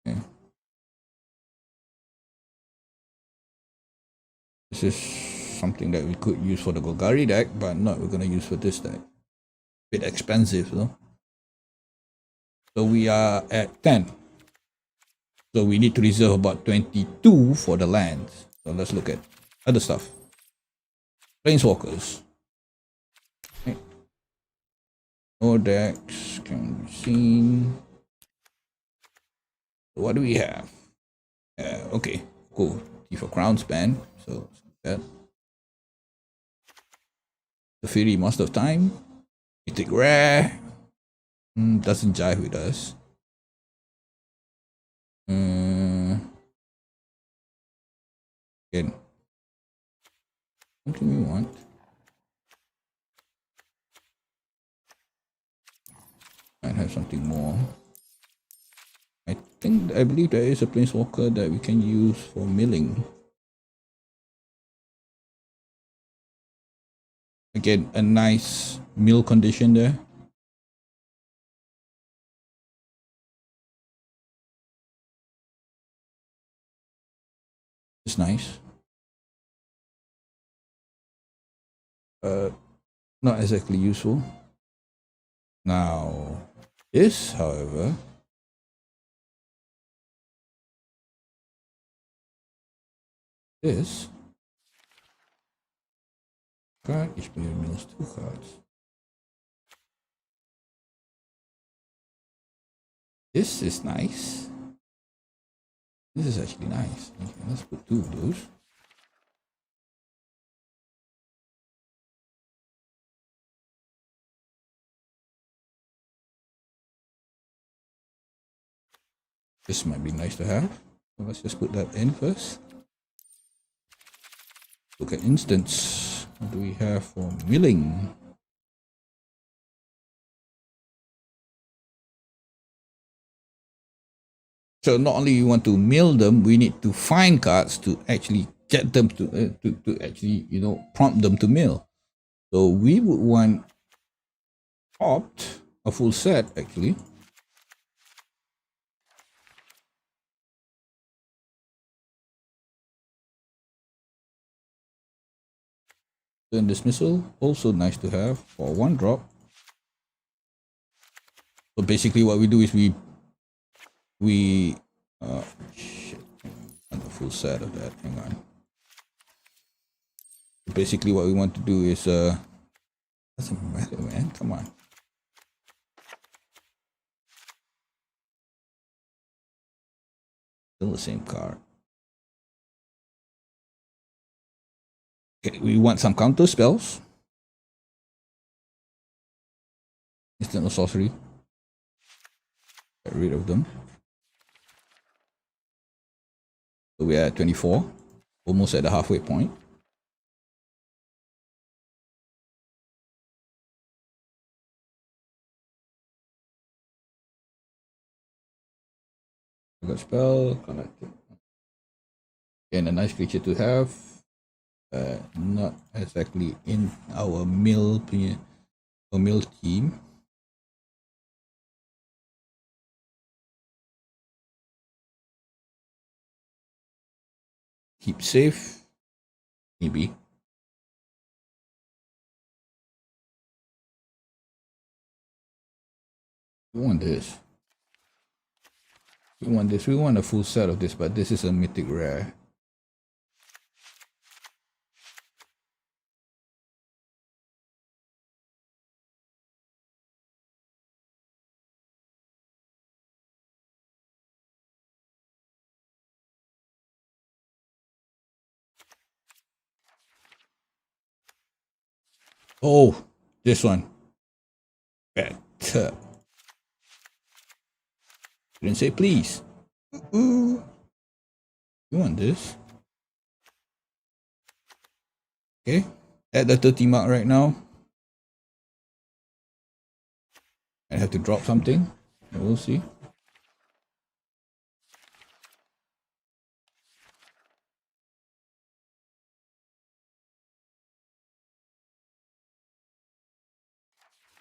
S1: Okay. This is something that we could use for the Golgari deck, but not we're gonna use for this deck. Bit expensive though. So we are at 10. So we need to reserve about 22 for the lands. So let's look at other stuff. Planeswalkers. Okay. No decks can be seen. So what do we have? Okay, cool. T for Crown Span. So that. The Fury Master of Time. Mythic Rare. Doesn't jive with us. Again. What do we want? Might have something more. I believe there is a Planeswalker that we can use for milling. Again, a nice mill condition there. It's nice. Not exactly useful. Now, this, however, this card, each player mills 2 cards. This is nice. This is actually nice. Okay, let's put 2 of those. This might be nice to have. So let's just put that in first. Look at instants. What do we have for milling? So not only you want to mill them, we need to find cards to actually get them to actually, you know, prompt them to mill. So we would want opt a full set actually. Turn dismissal, also nice to have for 1 drop. So basically what we do is we shit, I want a full set of that. Hang on. Basically what we want to do is doesn't matter, man. Come on. Still the same card. Okay, we want some counter spells. Instant or sorcery. Get rid of them. So we are at 24, almost at the halfway point. We got spell, collected. Again, a nice creature to have. Not exactly in our mill team. Keep safe, maybe. We want this. We want this. We want a full set of this, but this is a mythic rare. Oh, this one. Better. Didn't say please. You want this? Okay. At the 30 mark right now. I have to drop something. We'll see.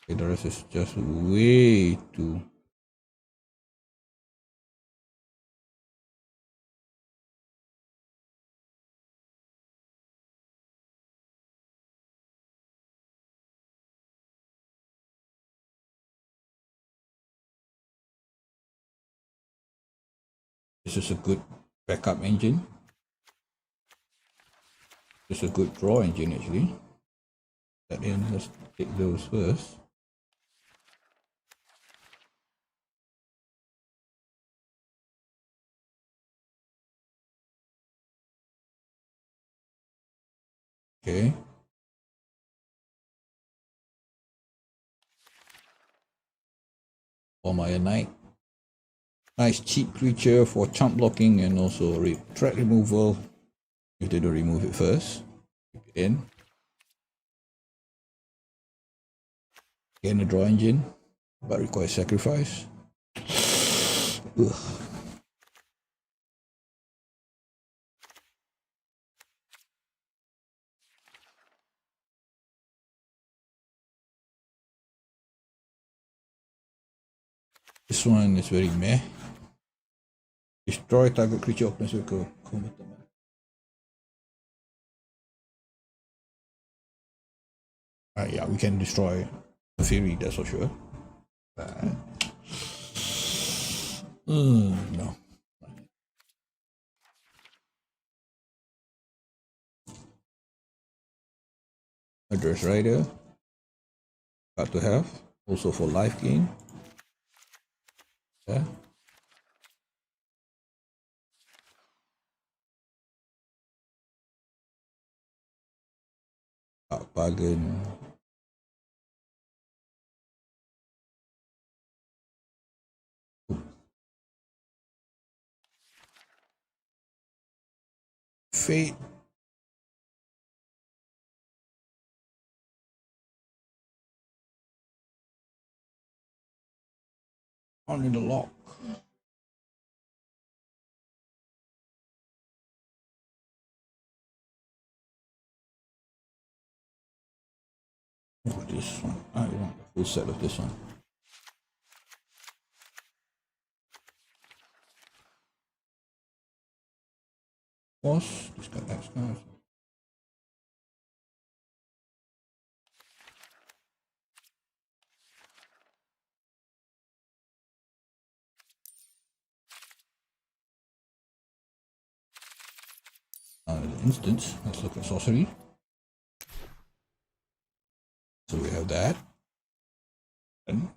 S1: Okay, the rest is just way too. This is a good backup engine. This is a good draw engine actually. Let's take those first. Okay. Former Knight. Nice cheap creature for chump blocking and also threat removal. If they don't remove it first. Keep it in. Again, a draw engine, but requires sacrifice. Ugh. This one is very meh. Destroy target creature opponent's vehicle. Yeah, we can destroy the Fury, that's for sure. No. Address Rider. Got to have. Also for life gain. Yeah. Bargain. Fate. Only the lock. Oh, this one. I want the full set of this one. Boss. This guy X cards. Instance. Let's look at sorcery. So we have that. And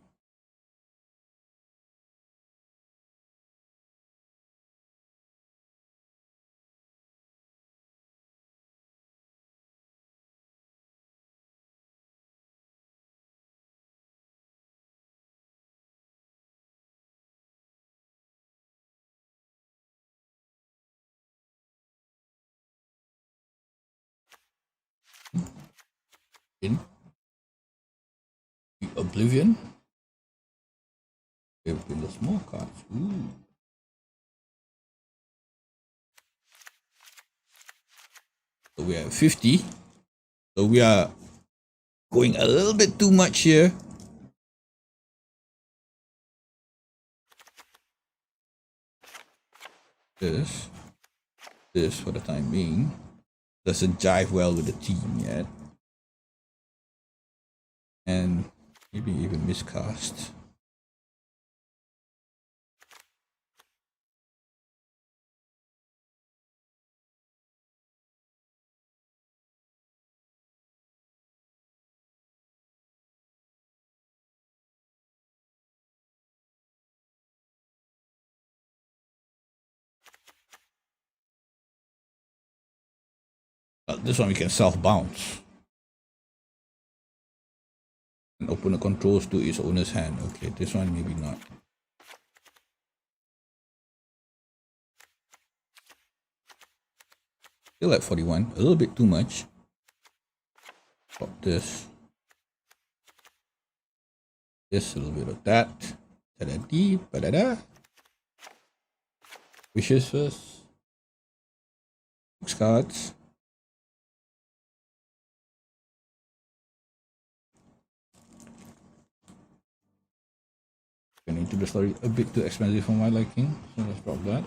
S1: in Oblivion. We have the small cards. Ooh. So we are 50. So we are going a little bit too much here. This for the time being doesn't jive well with the team yet. And maybe even miscast. This one we can self-bounce. And opponent controls to its owner's hand. Okay, this one maybe not. Still at 41, a little bit too much. Drop this. This, a little bit of that. Da-da-dee, ba-da-da. Wishes first. 6 cards.
S2: Getting into the story a bit too expensive for my liking, so let's drop that.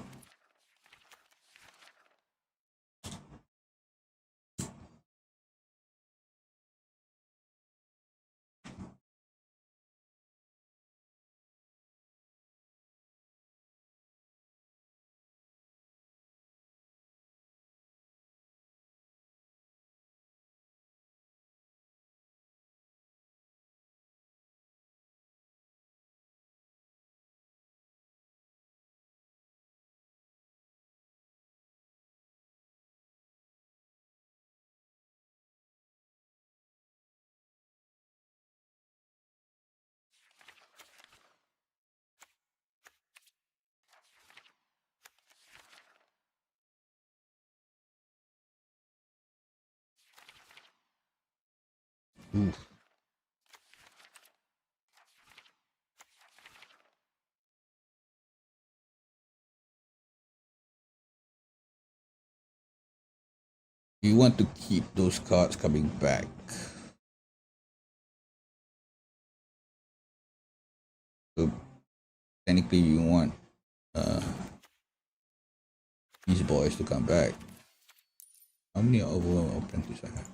S2: Oof. You want to keep those cards coming back. So technically you want these boys to come back. How many overall apprentices I have?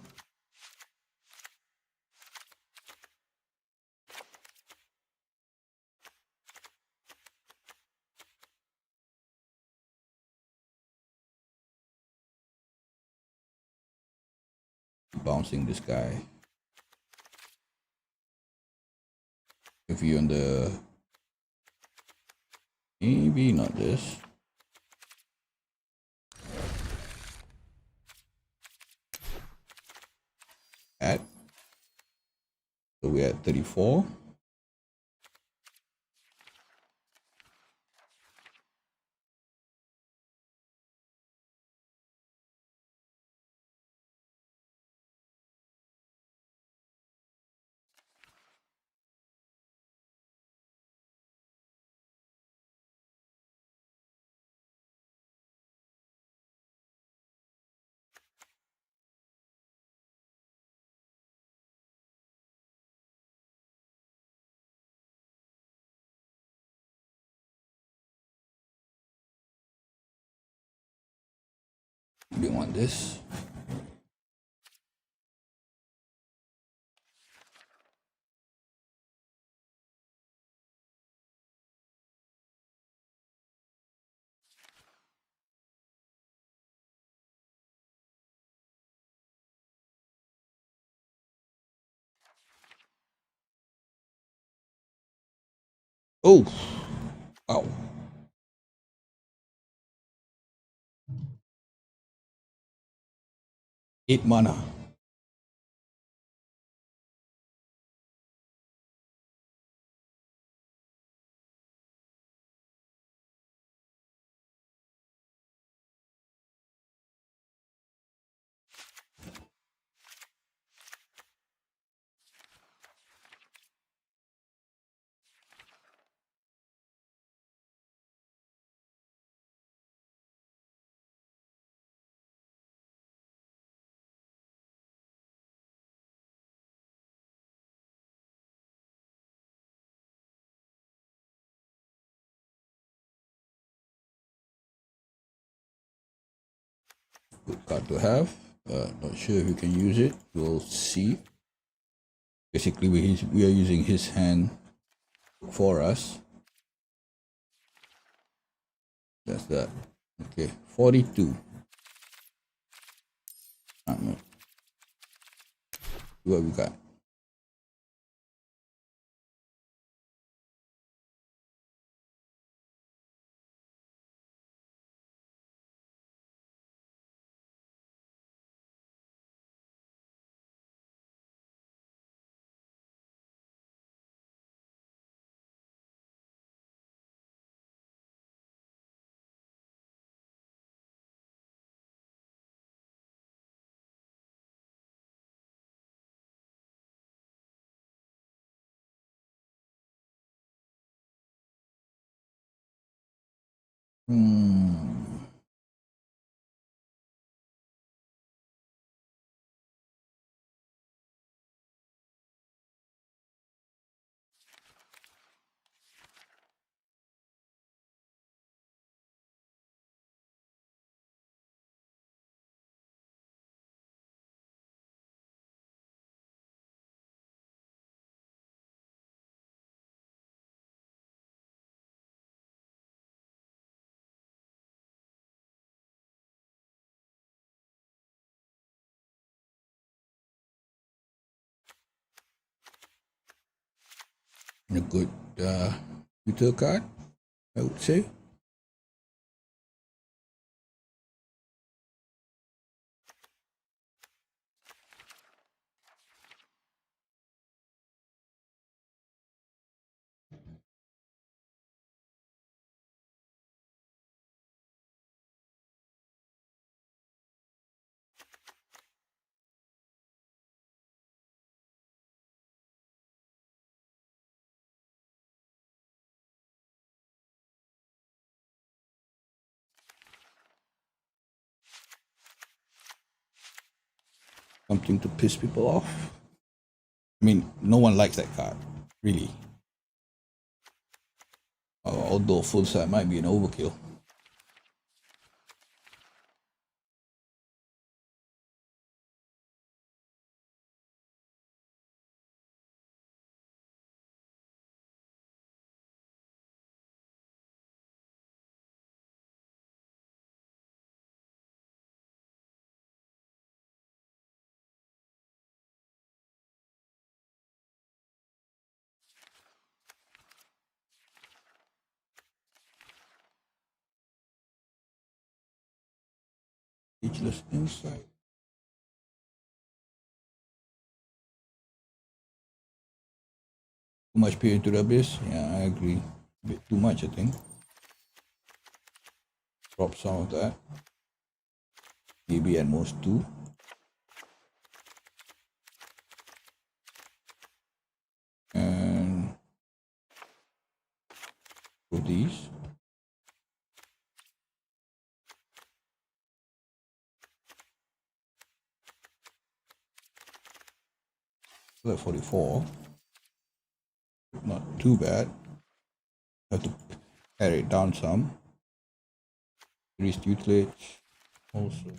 S2: Bouncing this guy. If you're on the, maybe not this. At, so we're at 34. We want this. Oh, wow. 8 mana. Good card to have. Not sure if you can use it. We'll see. Basically, we are using his hand for us. That's that. Okay, 42. What we got? A good tutor card, I would say. Something to piss people off. I mean, no one likes that card, really. Although full set might be an overkill. Speechless insight. Too much peer into the abyss? Yeah, I agree. A bit too much, I think. Drop some of that. Maybe at most 2. And for these. Level 44. Not too bad. Have to pare it down some. Increase tutelage. Also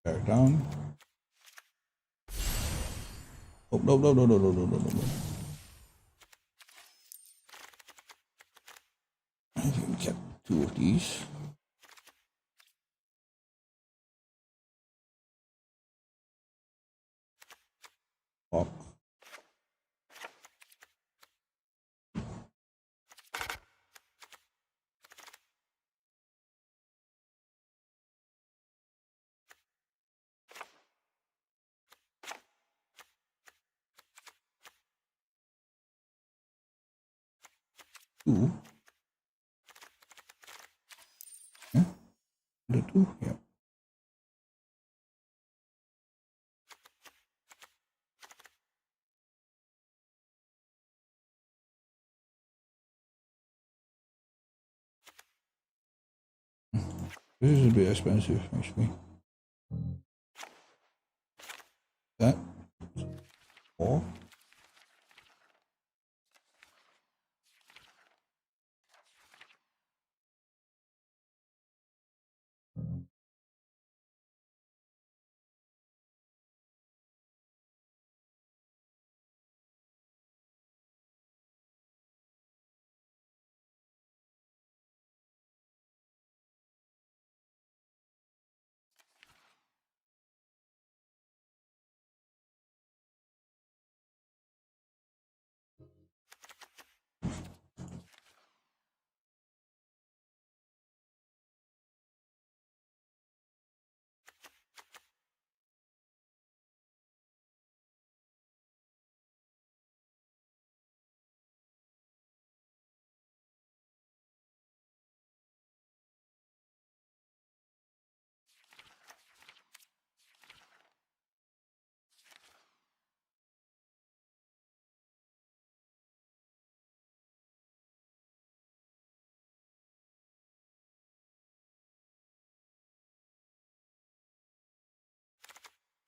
S2: pare it down. Oh, no, no, no, no, no, no, no, no. I think we get 2 of these. Pop. Two. Yeah, the 2, yeah. This is a bit expensive, actually. That 4.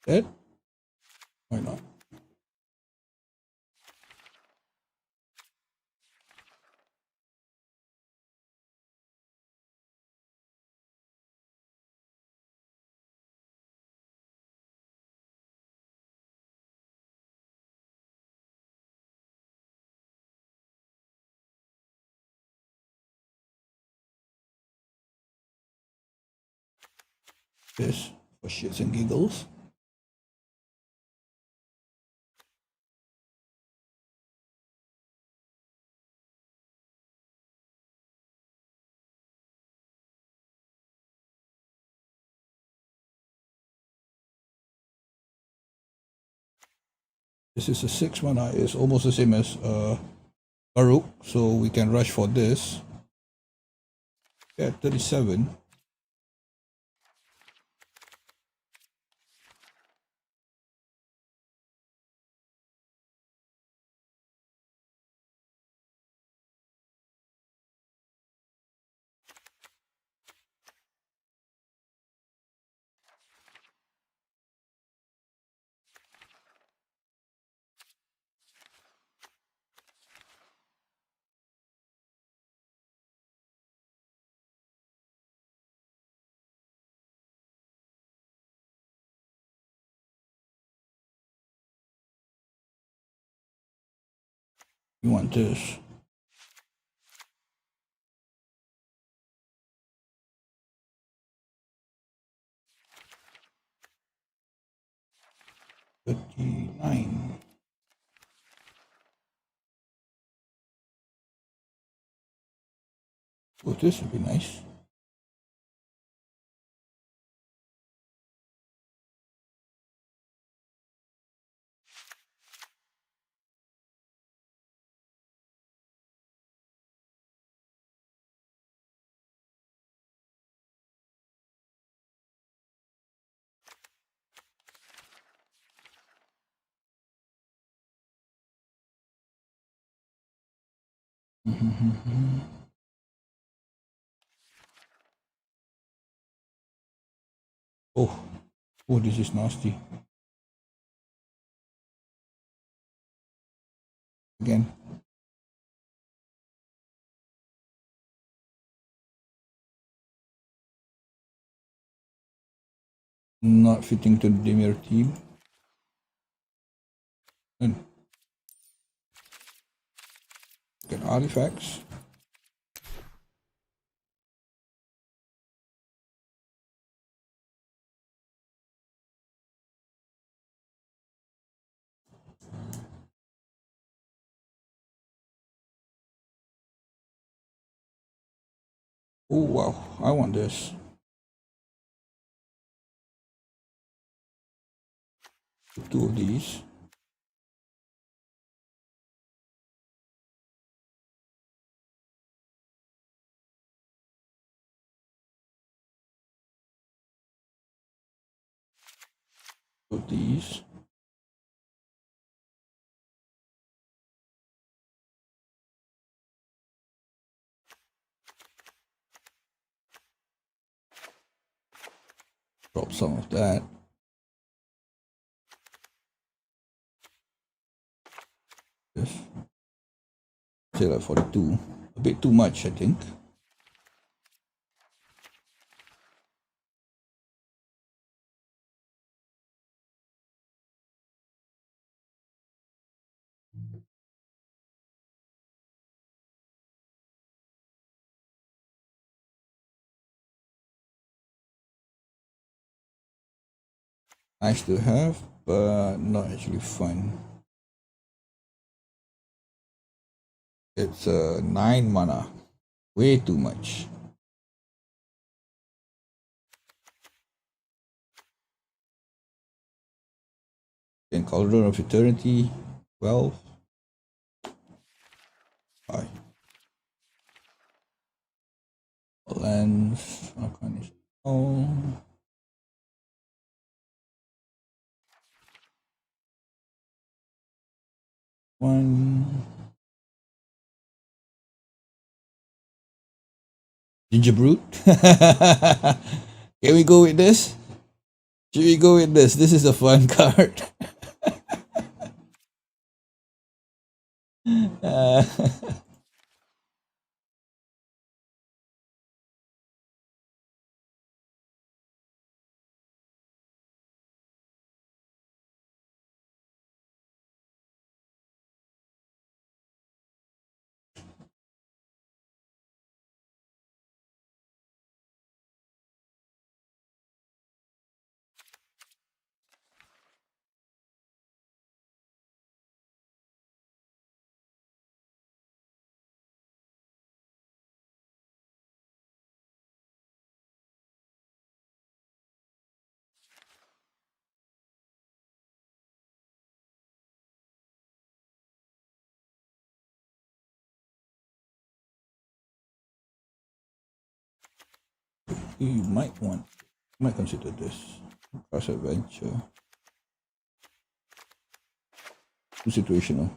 S2: That? Why not? This for shits and giggles. This is a 6 mana. It's almost the same as Baruch, so we can rush for this. Yeah, 37. You want this. $39. Oh, this would be nice. Oh, oh, this is nasty. Again. Not fitting to the Demir team. And get artifacts. Oh wow, I want this. Two of these. Two of these. Drop some of that. This. Say like 42. A bit too much, I think. Nice to have, but not actually fun. It's 9 mana. Way too much. Then Cauldron of Eternity. 12. Bye. Lands. Arcanist. Oh. One. Ginger Brute. Can we go with this? Should we go with this? This is a fun card. you might consider this. Cross adventure. Too situational.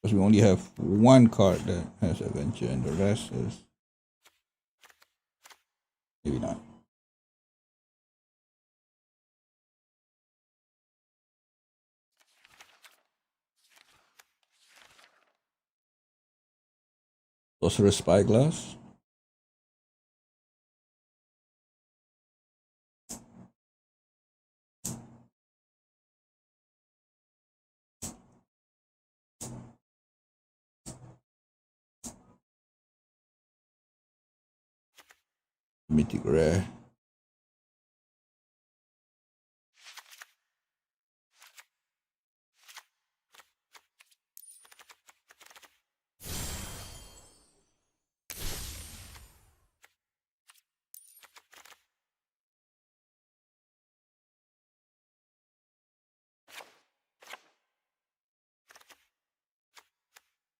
S2: Because we only have one card that has adventure and the rest is maybe not. Sorcerer's Spyglass. Mythic Rare.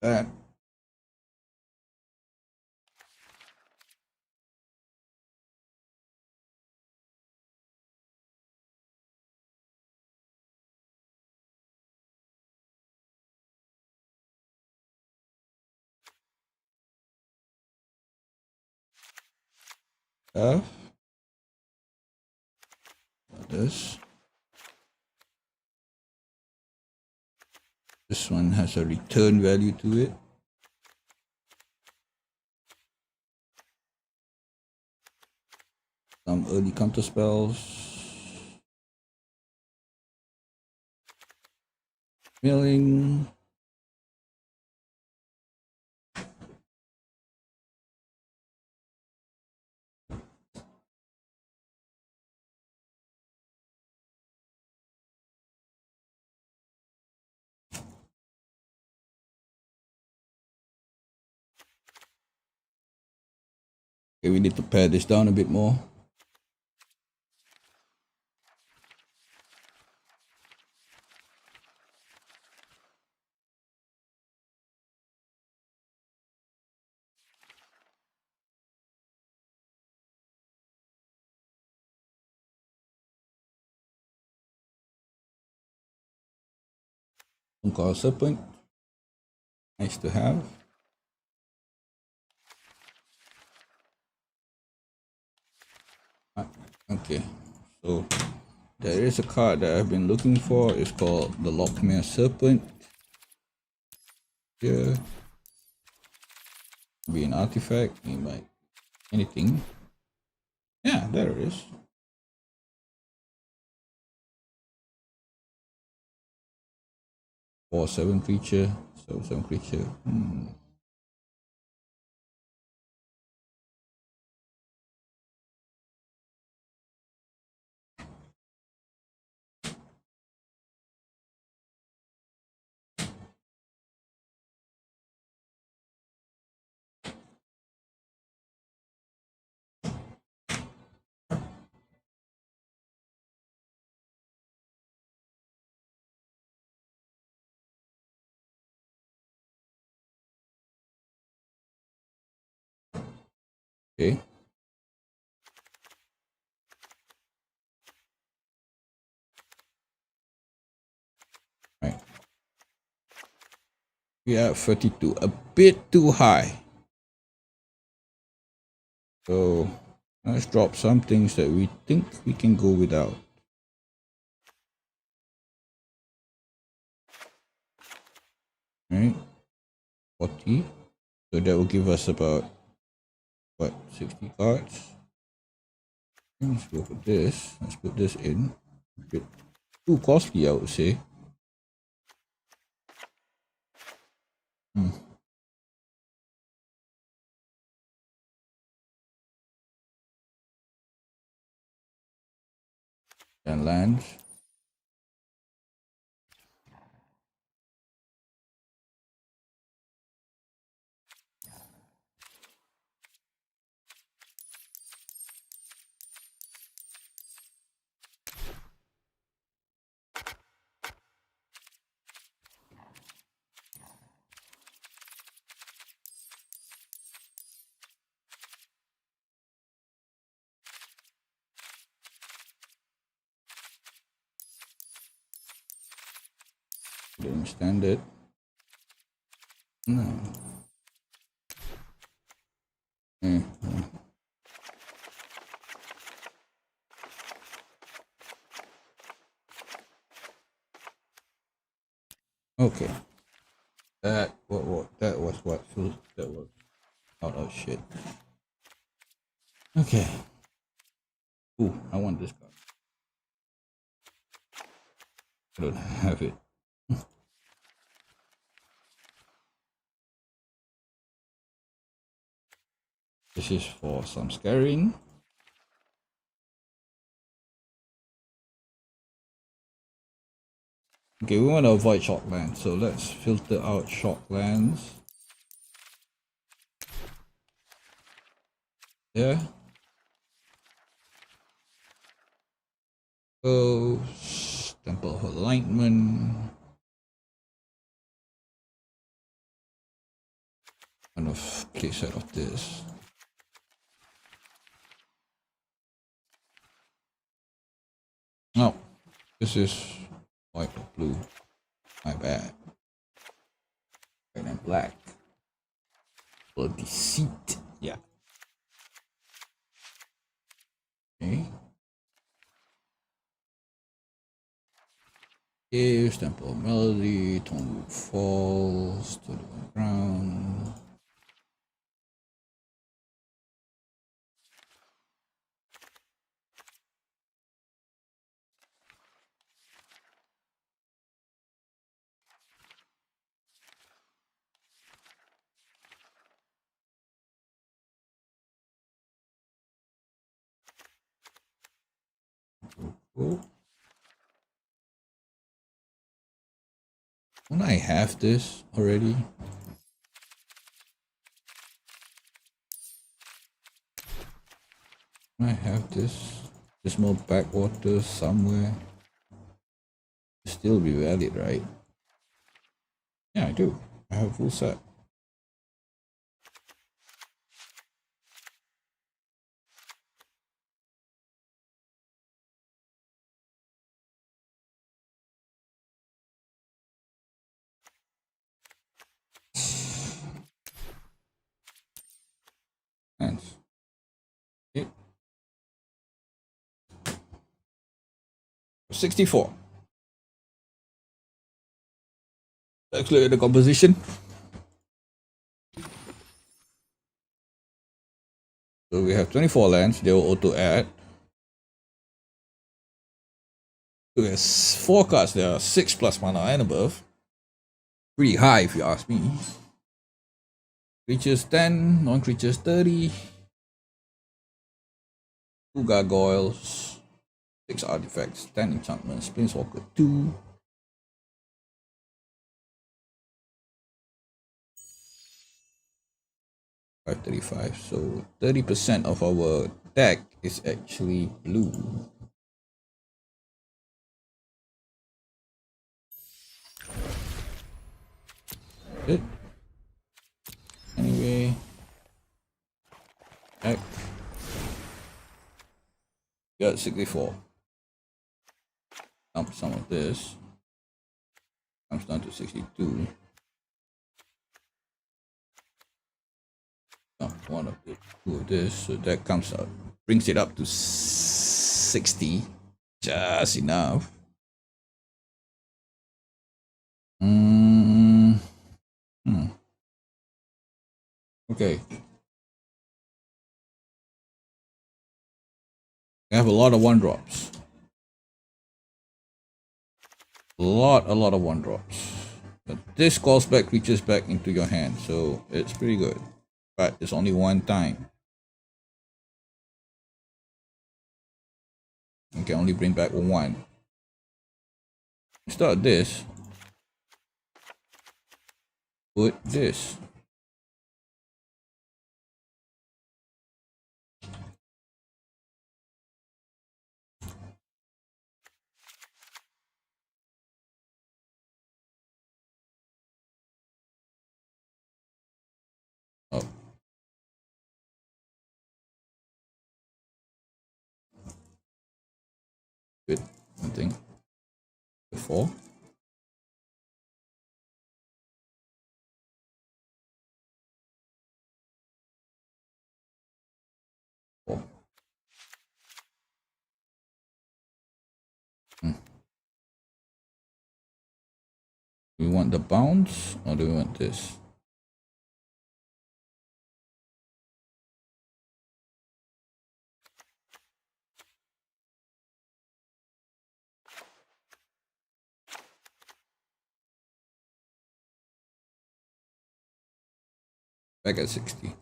S2: That. This. This one has a return value to it. Some early counter spells. Milling. Okay, we need to pare this down a bit more. Call Serpent. Nice to have. Okay, so there is a card that I've been looking for. It's called the Lockmere Serpent. Here, be an artifact. It might anything. Yeah, there it is. Or 7 creature. So 7 creature. Okay. Right. We are at 32, a bit too high. So let's drop some things that we think we can go without. Right, 40. So that will give us about what, 60 cards. Let's go for this. Let's put this in. A bit too costly, I would say. And lands. Doing standard. No. Okay. That that was what that was. Oh shit. Okay. Ooh, I want this card. I don't have it. This is for some scaring. Okay, we want to avoid shock lands, so let's filter out shock lands. Yeah. Ghost, Temple of Alignment. Kind of case out of this. No, this is white or blue. My bad. White and black. For deceit. Yeah. Okay. Caves, Temple of Melody, Tongue Falls, to the ground. Cool. Don't I have this already? I have this. There's more backwater somewhere. Still be valid, right? Yeah, I do. I have full set. Nice. Okay. 64. Let's look at the composition. So we have 24 lands, they will auto add. So there's 4 cards, there are 6 plus mana and above. Pretty high if you ask me. Creatures 10, non-creatures 30. 2 gargoyles, 6 artifacts, 10 enchantments, Planeswalker 2. $535. So 30% of our deck is actually blue. Good. Anyway, deck. Got 64. Dump some of this. Comes down to 62. Dump one of the 2 of this. So that comes out. Brings it up to 60. Just enough. Okay. We have a lot of 1-drops. A lot of 1-drops. But this calls back creatures back into your hand, so it's pretty good. But it's only one time. You can only bring back 1. Instead of this, put this. Oh. Good. I think. 4.
S1: We want the bounce, or do we want this? Back at 60.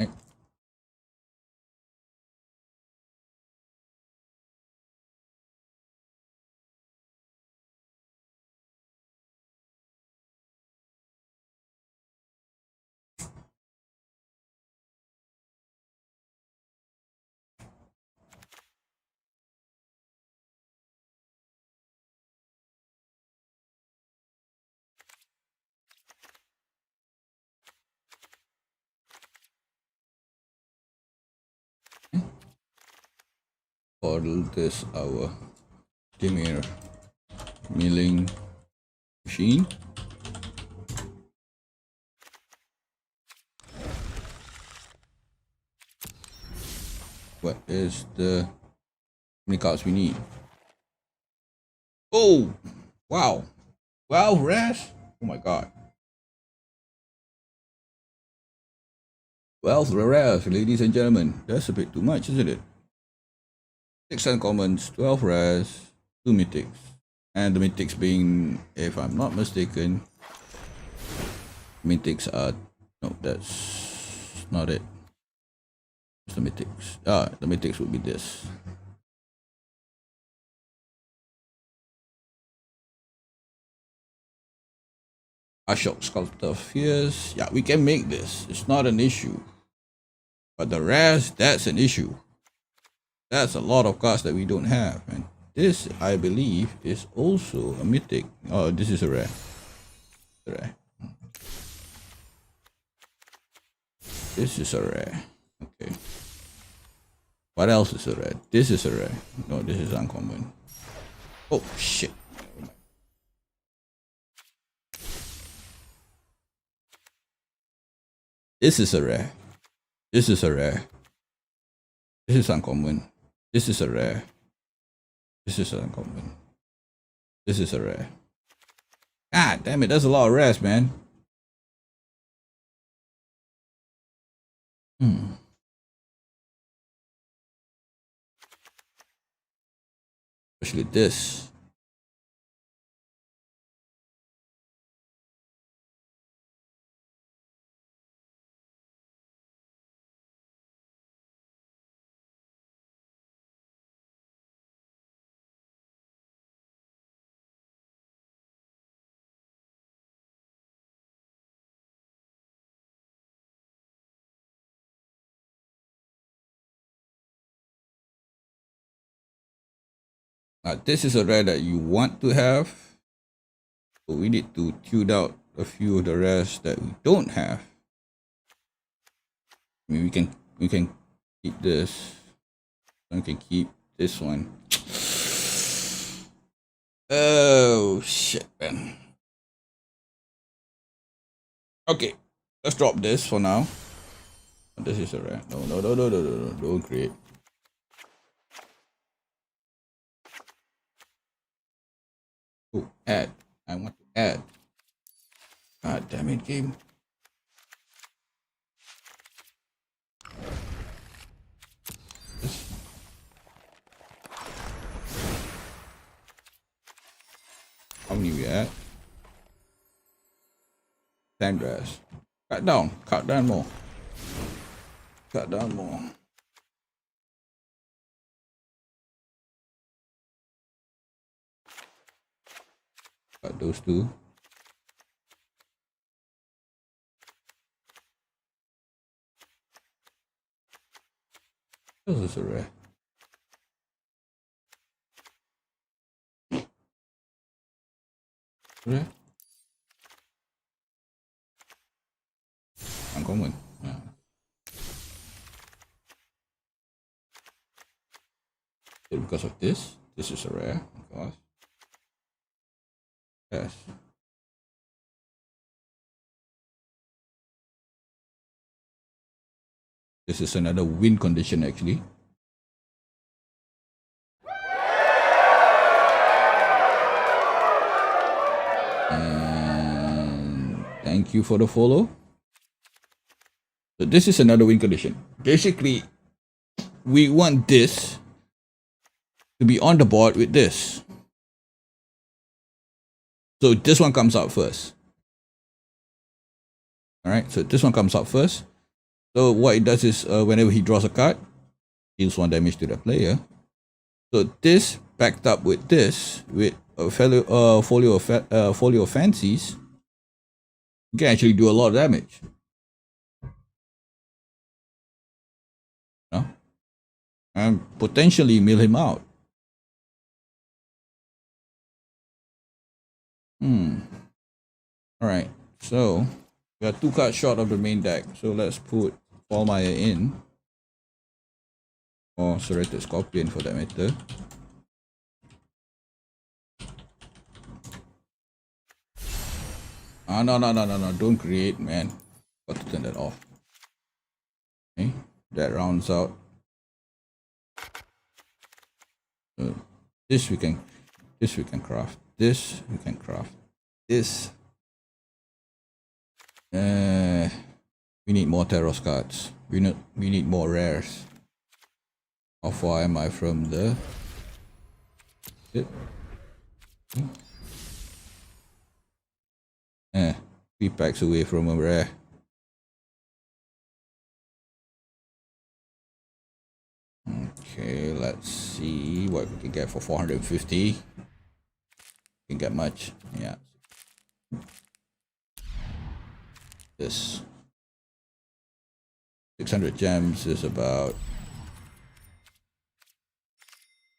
S1: Right. Call this our dimmer milling machine. What is the how many cards we need? Oh, wow. 12 rares? Oh my god. 12 rares, ladies and gentlemen. That's a bit too much, isn't it? 6 uncommons, 12 rares, 2 mythics. And the mythics being, if I'm not mistaken, mythics are, no, that's not it. It's the mythics. The mythics would be this. Ashok Sculptor Fierce. Yeah, we can make this. It's not an issue. But the rares, that's an issue. That's a lot of cards that we don't have. And this, I believe, is also a mythic. Oh, this is a rare. Rare. This is a rare. Okay. What else is a rare? This is a rare. No, this is uncommon. Oh, shit. This is a rare. This is a rare. This is uncommon. This is a rare. This is uncommon. This is a rare. God damn it, that's a lot of rares, man. Especially this. This is a rare that you want to have. So we need to tune out a few of the rares that we don't have. I mean, we can keep this. We can keep this one. Oh shit, man. Okay, let's drop this for now. This is a rare. No, don't create. Oh, add. I want to add. God damn it, game. How many we at? 10 grass. Cut down more. Cut down more. Got those two. This is a rare. Rare? Uncommon. Yeah. So because of this is a rare, of course. Yes.
S2: This is another win condition actually. And thank you for the follow. So this is another win condition. Basically, we want this to be on the board with this. So this one comes out first. Alright, so this one comes out first. So what it does is whenever he draws a card, deals 1 damage to the player. So this backed up with this, with a folio of fancies, you can actually do a lot of damage. No? And potentially mill him out. Alright, so we are 2 cards short of the main deck. So let's put Fallmire in. Or Serrated Scorpion for that matter. No, don't create, man. Got to turn that off. Okay, that rounds out. This we can craft. This we can craft. This. We need more Taros cards. We need more rares. How far am I from the? Yep. 3 packs away from a rare. Okay, let's see what we can get for 450. Can get much, yeah. This 600 gems is about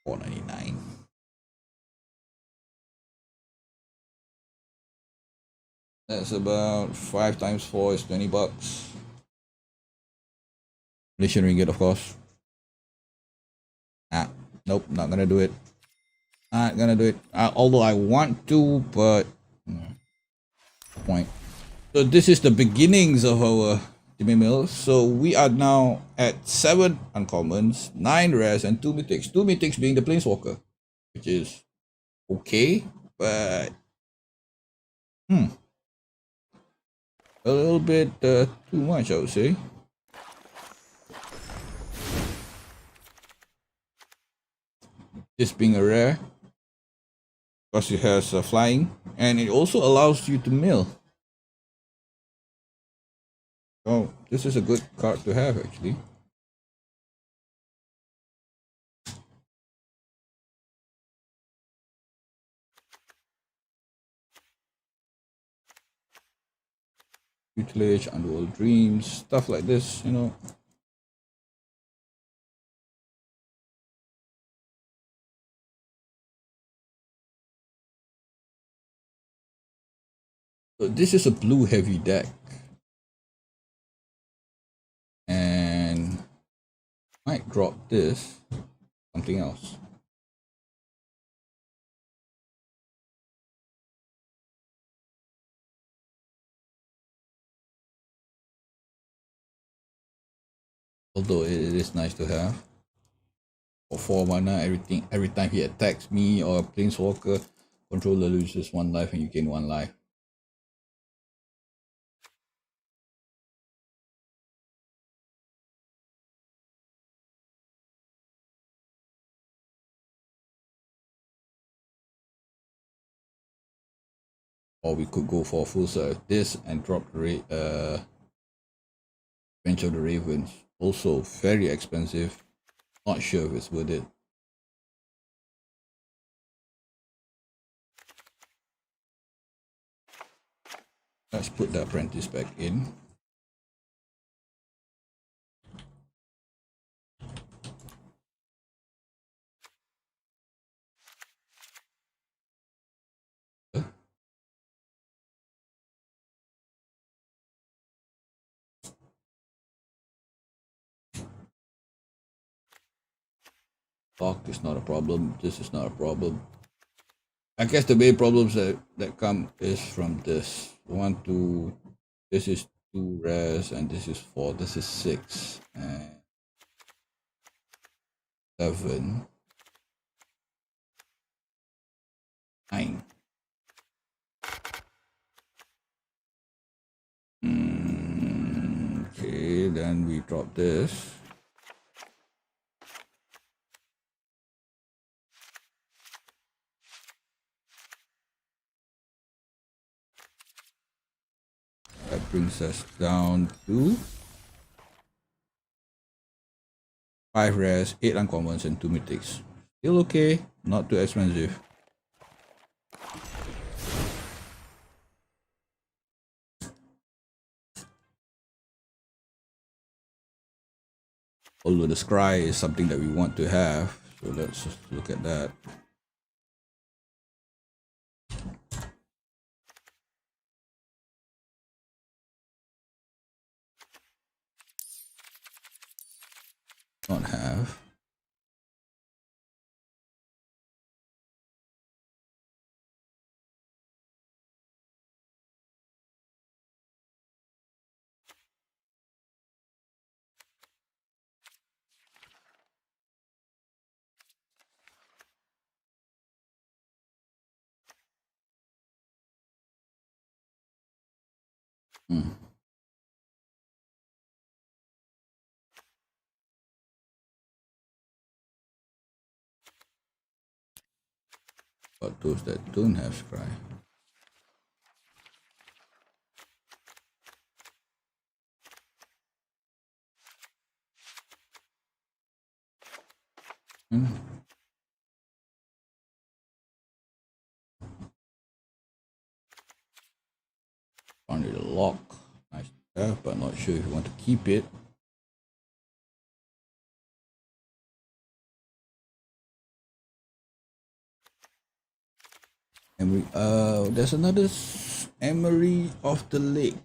S2: 499. That's about 5 times 4 is 20 bucks. Malaysian ringgit, of course. Nope, not gonna do it. Not gonna do it. Although I want to, but point. So this is the beginnings of our Timmy Mill. So we are now at 7 uncommons, 9 rares, and 2 mythics. 2 mythics being the Planeswalker, which is okay, but a little bit too much, I would say. This being a rare, because it has flying, and it also allows you to mill. Oh, this is a good card to have actually. Tutelage, Underworld Dreams, stuff like this, you know. So this is a blue heavy deck. And might drop this, something else. Although it is nice to have. For 4 mana, every time he attacks me or a Planeswalker, controller loses 1 life and you gain 1 life. Or we could go for a full set of this and drop the Revenge of the Ravens. Also very expensive. Not sure if it's worth it. Let's put the apprentice back in. Lock is not a problem. This is not a problem. I guess the main problems that come is from this. 1, 2. This is 2 rares and this is 4. This is 6. And 7, 9. Okay, then we drop this. That brings us down to 5 rares, 8 uncommons, and 2 mythics. Still okay, not too expensive. Although the scry is something that we want to have, so let's just look at that. Not have. But those that don't have scry. Found it a lock. Nice to have, but not sure if you want to keep it. And there's another Emery of the Lake.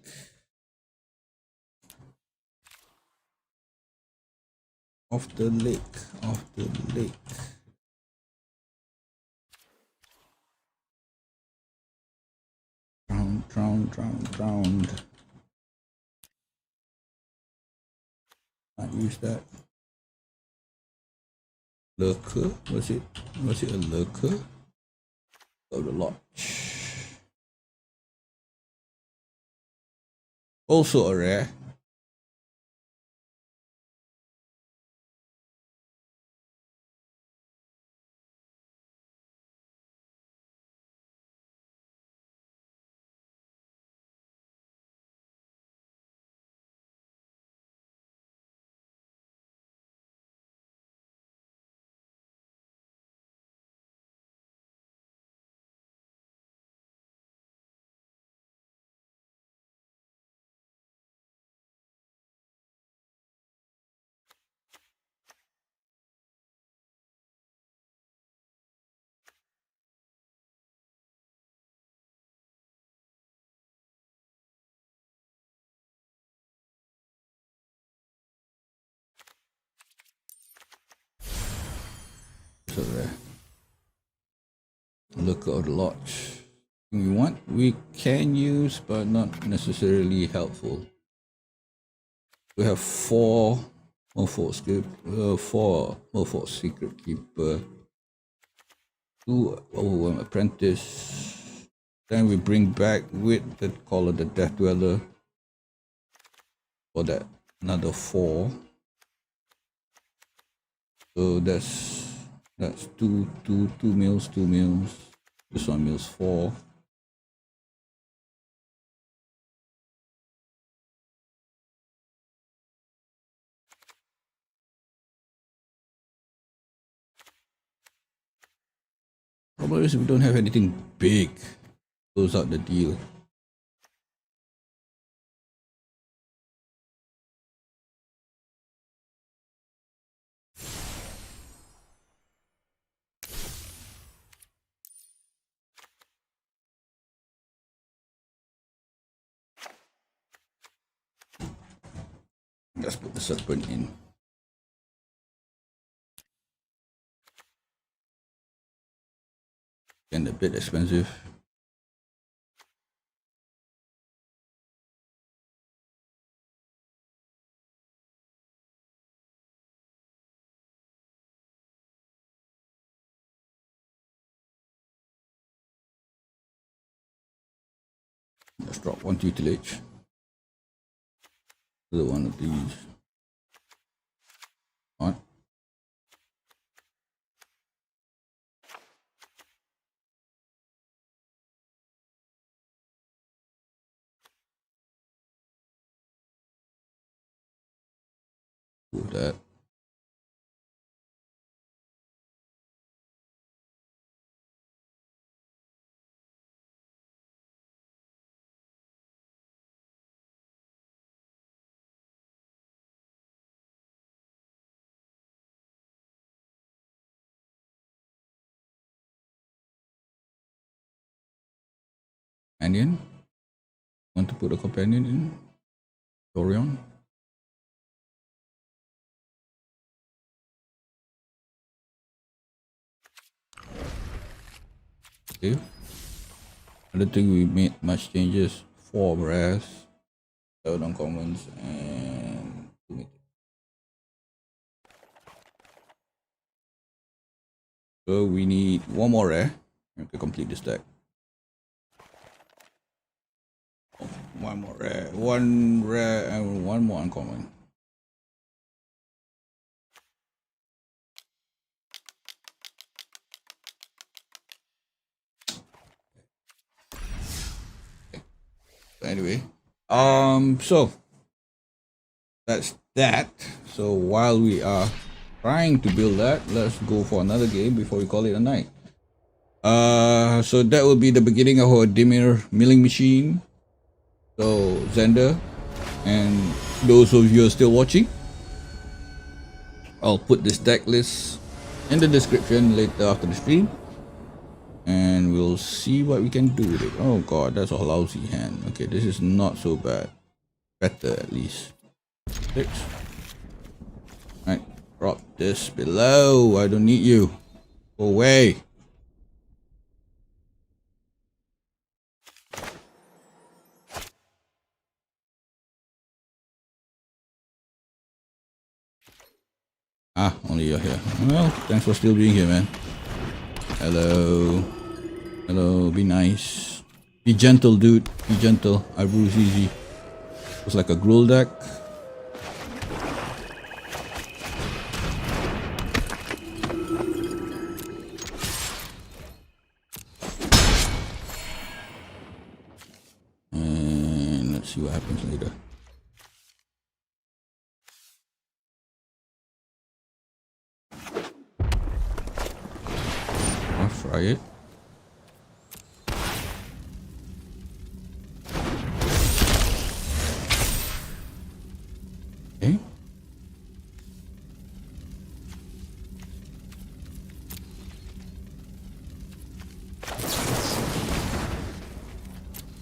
S2: Of the lake. Drowned. Can't use that. Lurker? Was it a lurker? Oh, the lodge. Also a rare. So rare. Lurker of the lodge. We can use, but not necessarily helpful. We have 4 Morpho Secret Keeper, 2 Overwhelm Apprentice. Then we bring back with the Call of the Death Dweller for that another 4. So that's 2 mills. This one mills 4. Problem is we don't have anything big. Close out the deal. Let's put the serpent in. And a bit expensive. Let's drop one tutelage. The one of these. What? Do that. Companion. Want to put a companion in? Dorian. Okay. I don't think we made much changes. 4 brass, 7 uncommons, and 2 mythic. So we need 1 more rare to complete this deck. 1 more rare, 1 rare, and 1 more uncommon. Anyway, so that's that. So while we are trying to build that, let's go for another game before we call it a night. So that will be the beginning of our Dimir milling machine. So Xander and those of you who are still watching, I'll put this deck list in the description later after the stream. And we'll see what we can do with it. Oh god, that's a lousy hand. Okay, this is not so bad. Better at least. 6. Alright, drop this below. I don't need you. Go away. Ah, only you're here. Well, thanks for still being here, man. Hello. Hello, be nice. Be gentle, dude. Be gentle. I bruise easy. Looks like a gruel deck. And let's see what happens later. I'll try it. Okay.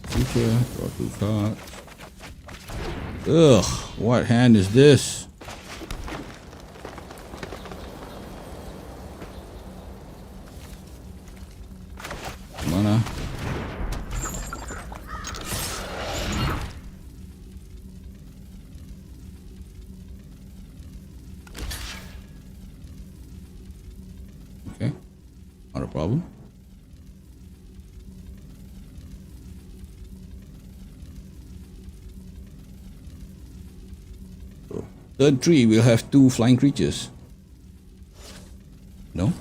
S2: Future, draw 2 cards. Ugh, what hand is this? Mana. Okay, not a problem. So, third tree will have 2 flying creatures. No?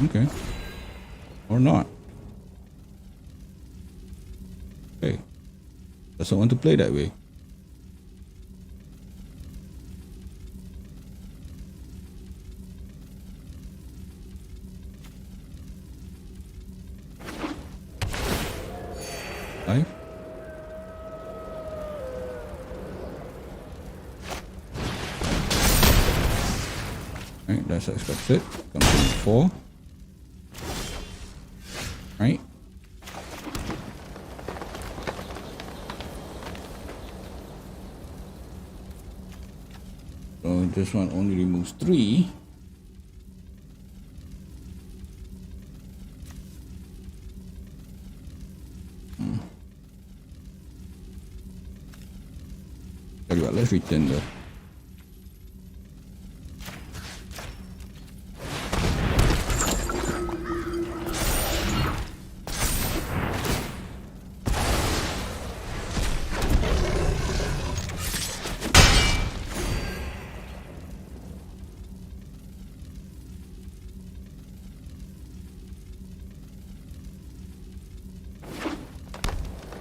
S2: Okay. Or not. Okay. Doesn't want to play that way. Life. Right, that's expected. Comes in 4. Right. So this one only removes 3. Tell you what, let's return the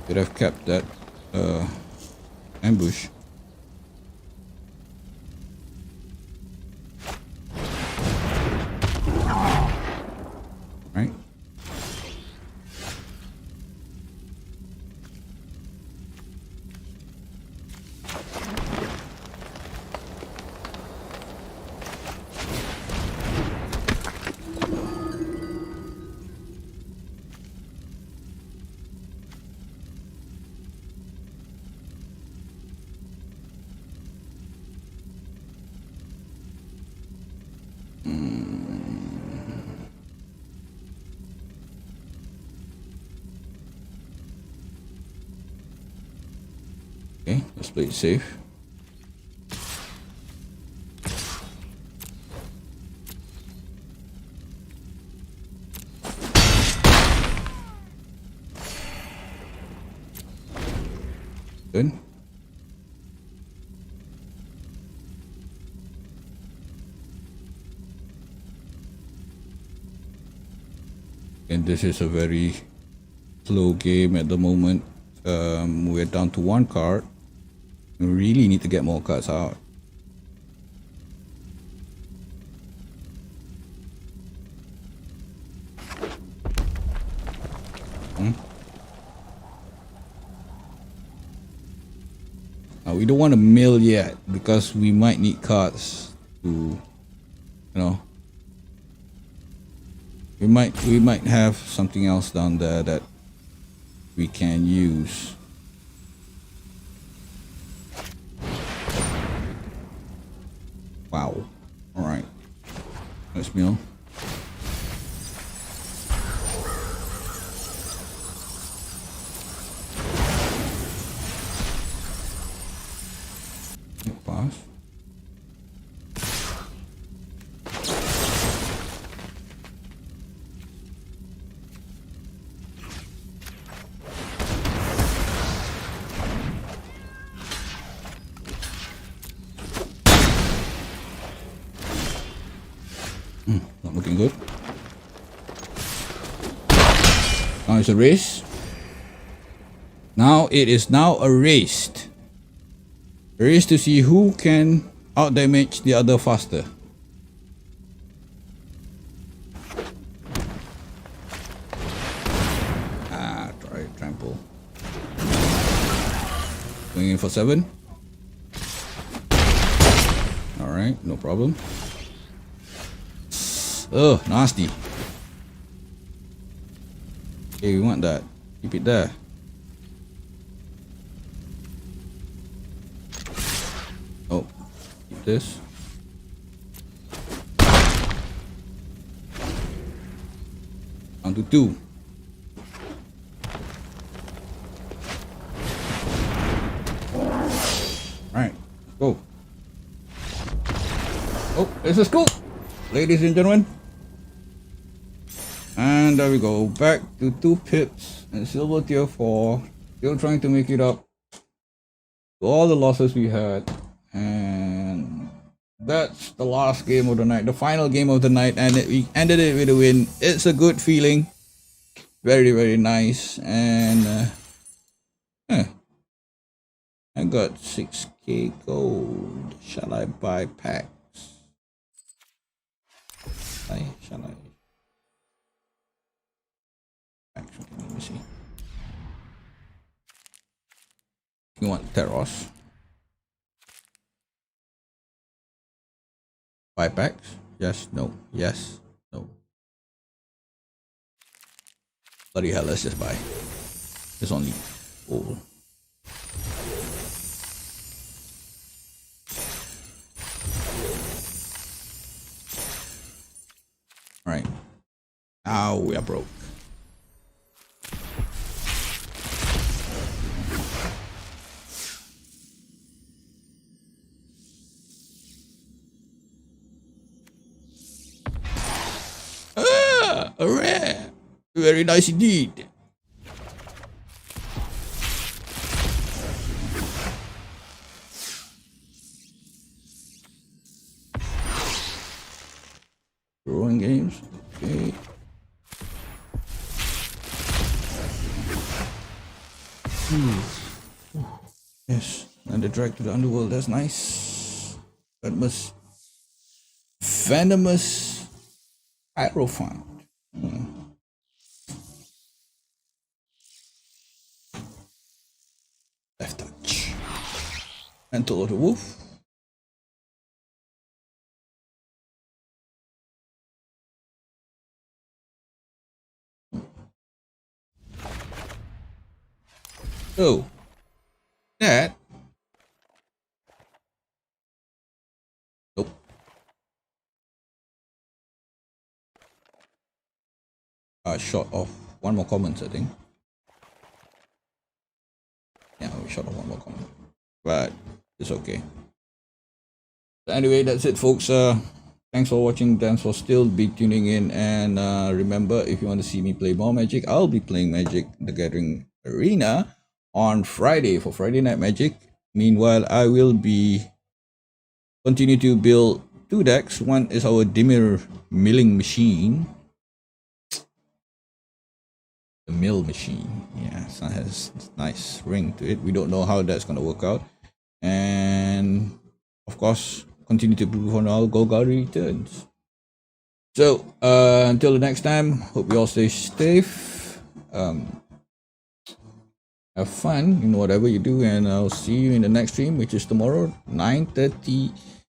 S1: Could have kept that ambush. Right. Okay, let's play it safe. Good. And this is a very slow game at the moment. We're down to one card. We really need to get more cards out. Now we don't want to mill yet because we might need cards to, you know, we might have something else down there that we can use. Wow. All right. Let's mill. Pass. Not looking good. Now it's a race. Now it is now a race. A race to see who can out damage the other faster. Try trample. Going in for 7. Alright, no problem. Oh, nasty. Okay, we want that. Keep it there. Oh, keep this. Down to 2. Alright, let's go. Oh, there's a scoop, ladies and gentlemen. And there we go, back to 2 pips and silver tier 4. Still trying to make it up to all the losses we had. And that's the last game of the night, the final game of the night, and we ended it with a win. It's a good feeling. Very, very nice. And I got 6k gold. Shall I buy packs? Shall I? Actually, let me see. You want Teros? Buy packs? Yes, no, yes, no. Bloody hell, let's just buy. It's only all. Right. Now we are broke. A rare. Very nice indeed. Growing games. Okay.
S2: Yes, and the drag to the underworld. That's nice. Venomous Hierophant. Left touch. Mantle of the Wolf. So, that. Nope. Short of one more comment, I think. Yeah, we short of one more comment. But it's okay. So anyway, that's it, folks. Thanks for watching. Thanks for still be tuning in. And remember, if you want to see me play more Magic, I'll be playing Magic the Gathering Arena on Friday for Friday Night Magic. Meanwhile, I will be continue to build two decks. One is our Dimir milling machine. The mill machine. Yeah, so it has a nice ring to it. We don't know how that's gonna work out. And of course, continue to prove on our Golgari returns. So until the next time, hope you all stay safe. Have fun in whatever you do, and I'll see you in the next stream, which is tomorrow, 9:30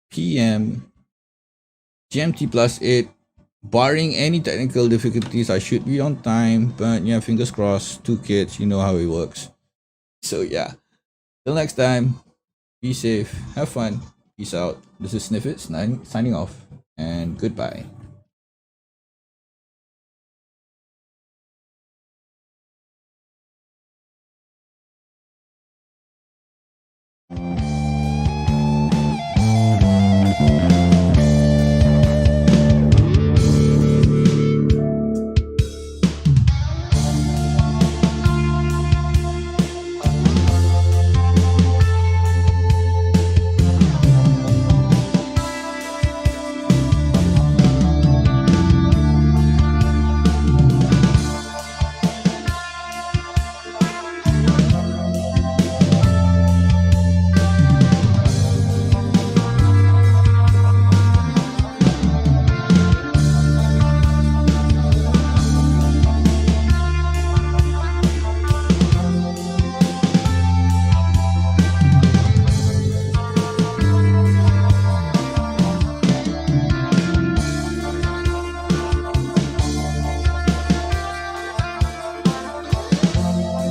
S2: p.m. GMT +8. Barring any technical difficulties, I should be on time. But yeah, fingers crossed. 2 kids, you know how it works. So yeah, till next time, be safe, have fun, peace out. This is Sniffit signing off, and goodbye.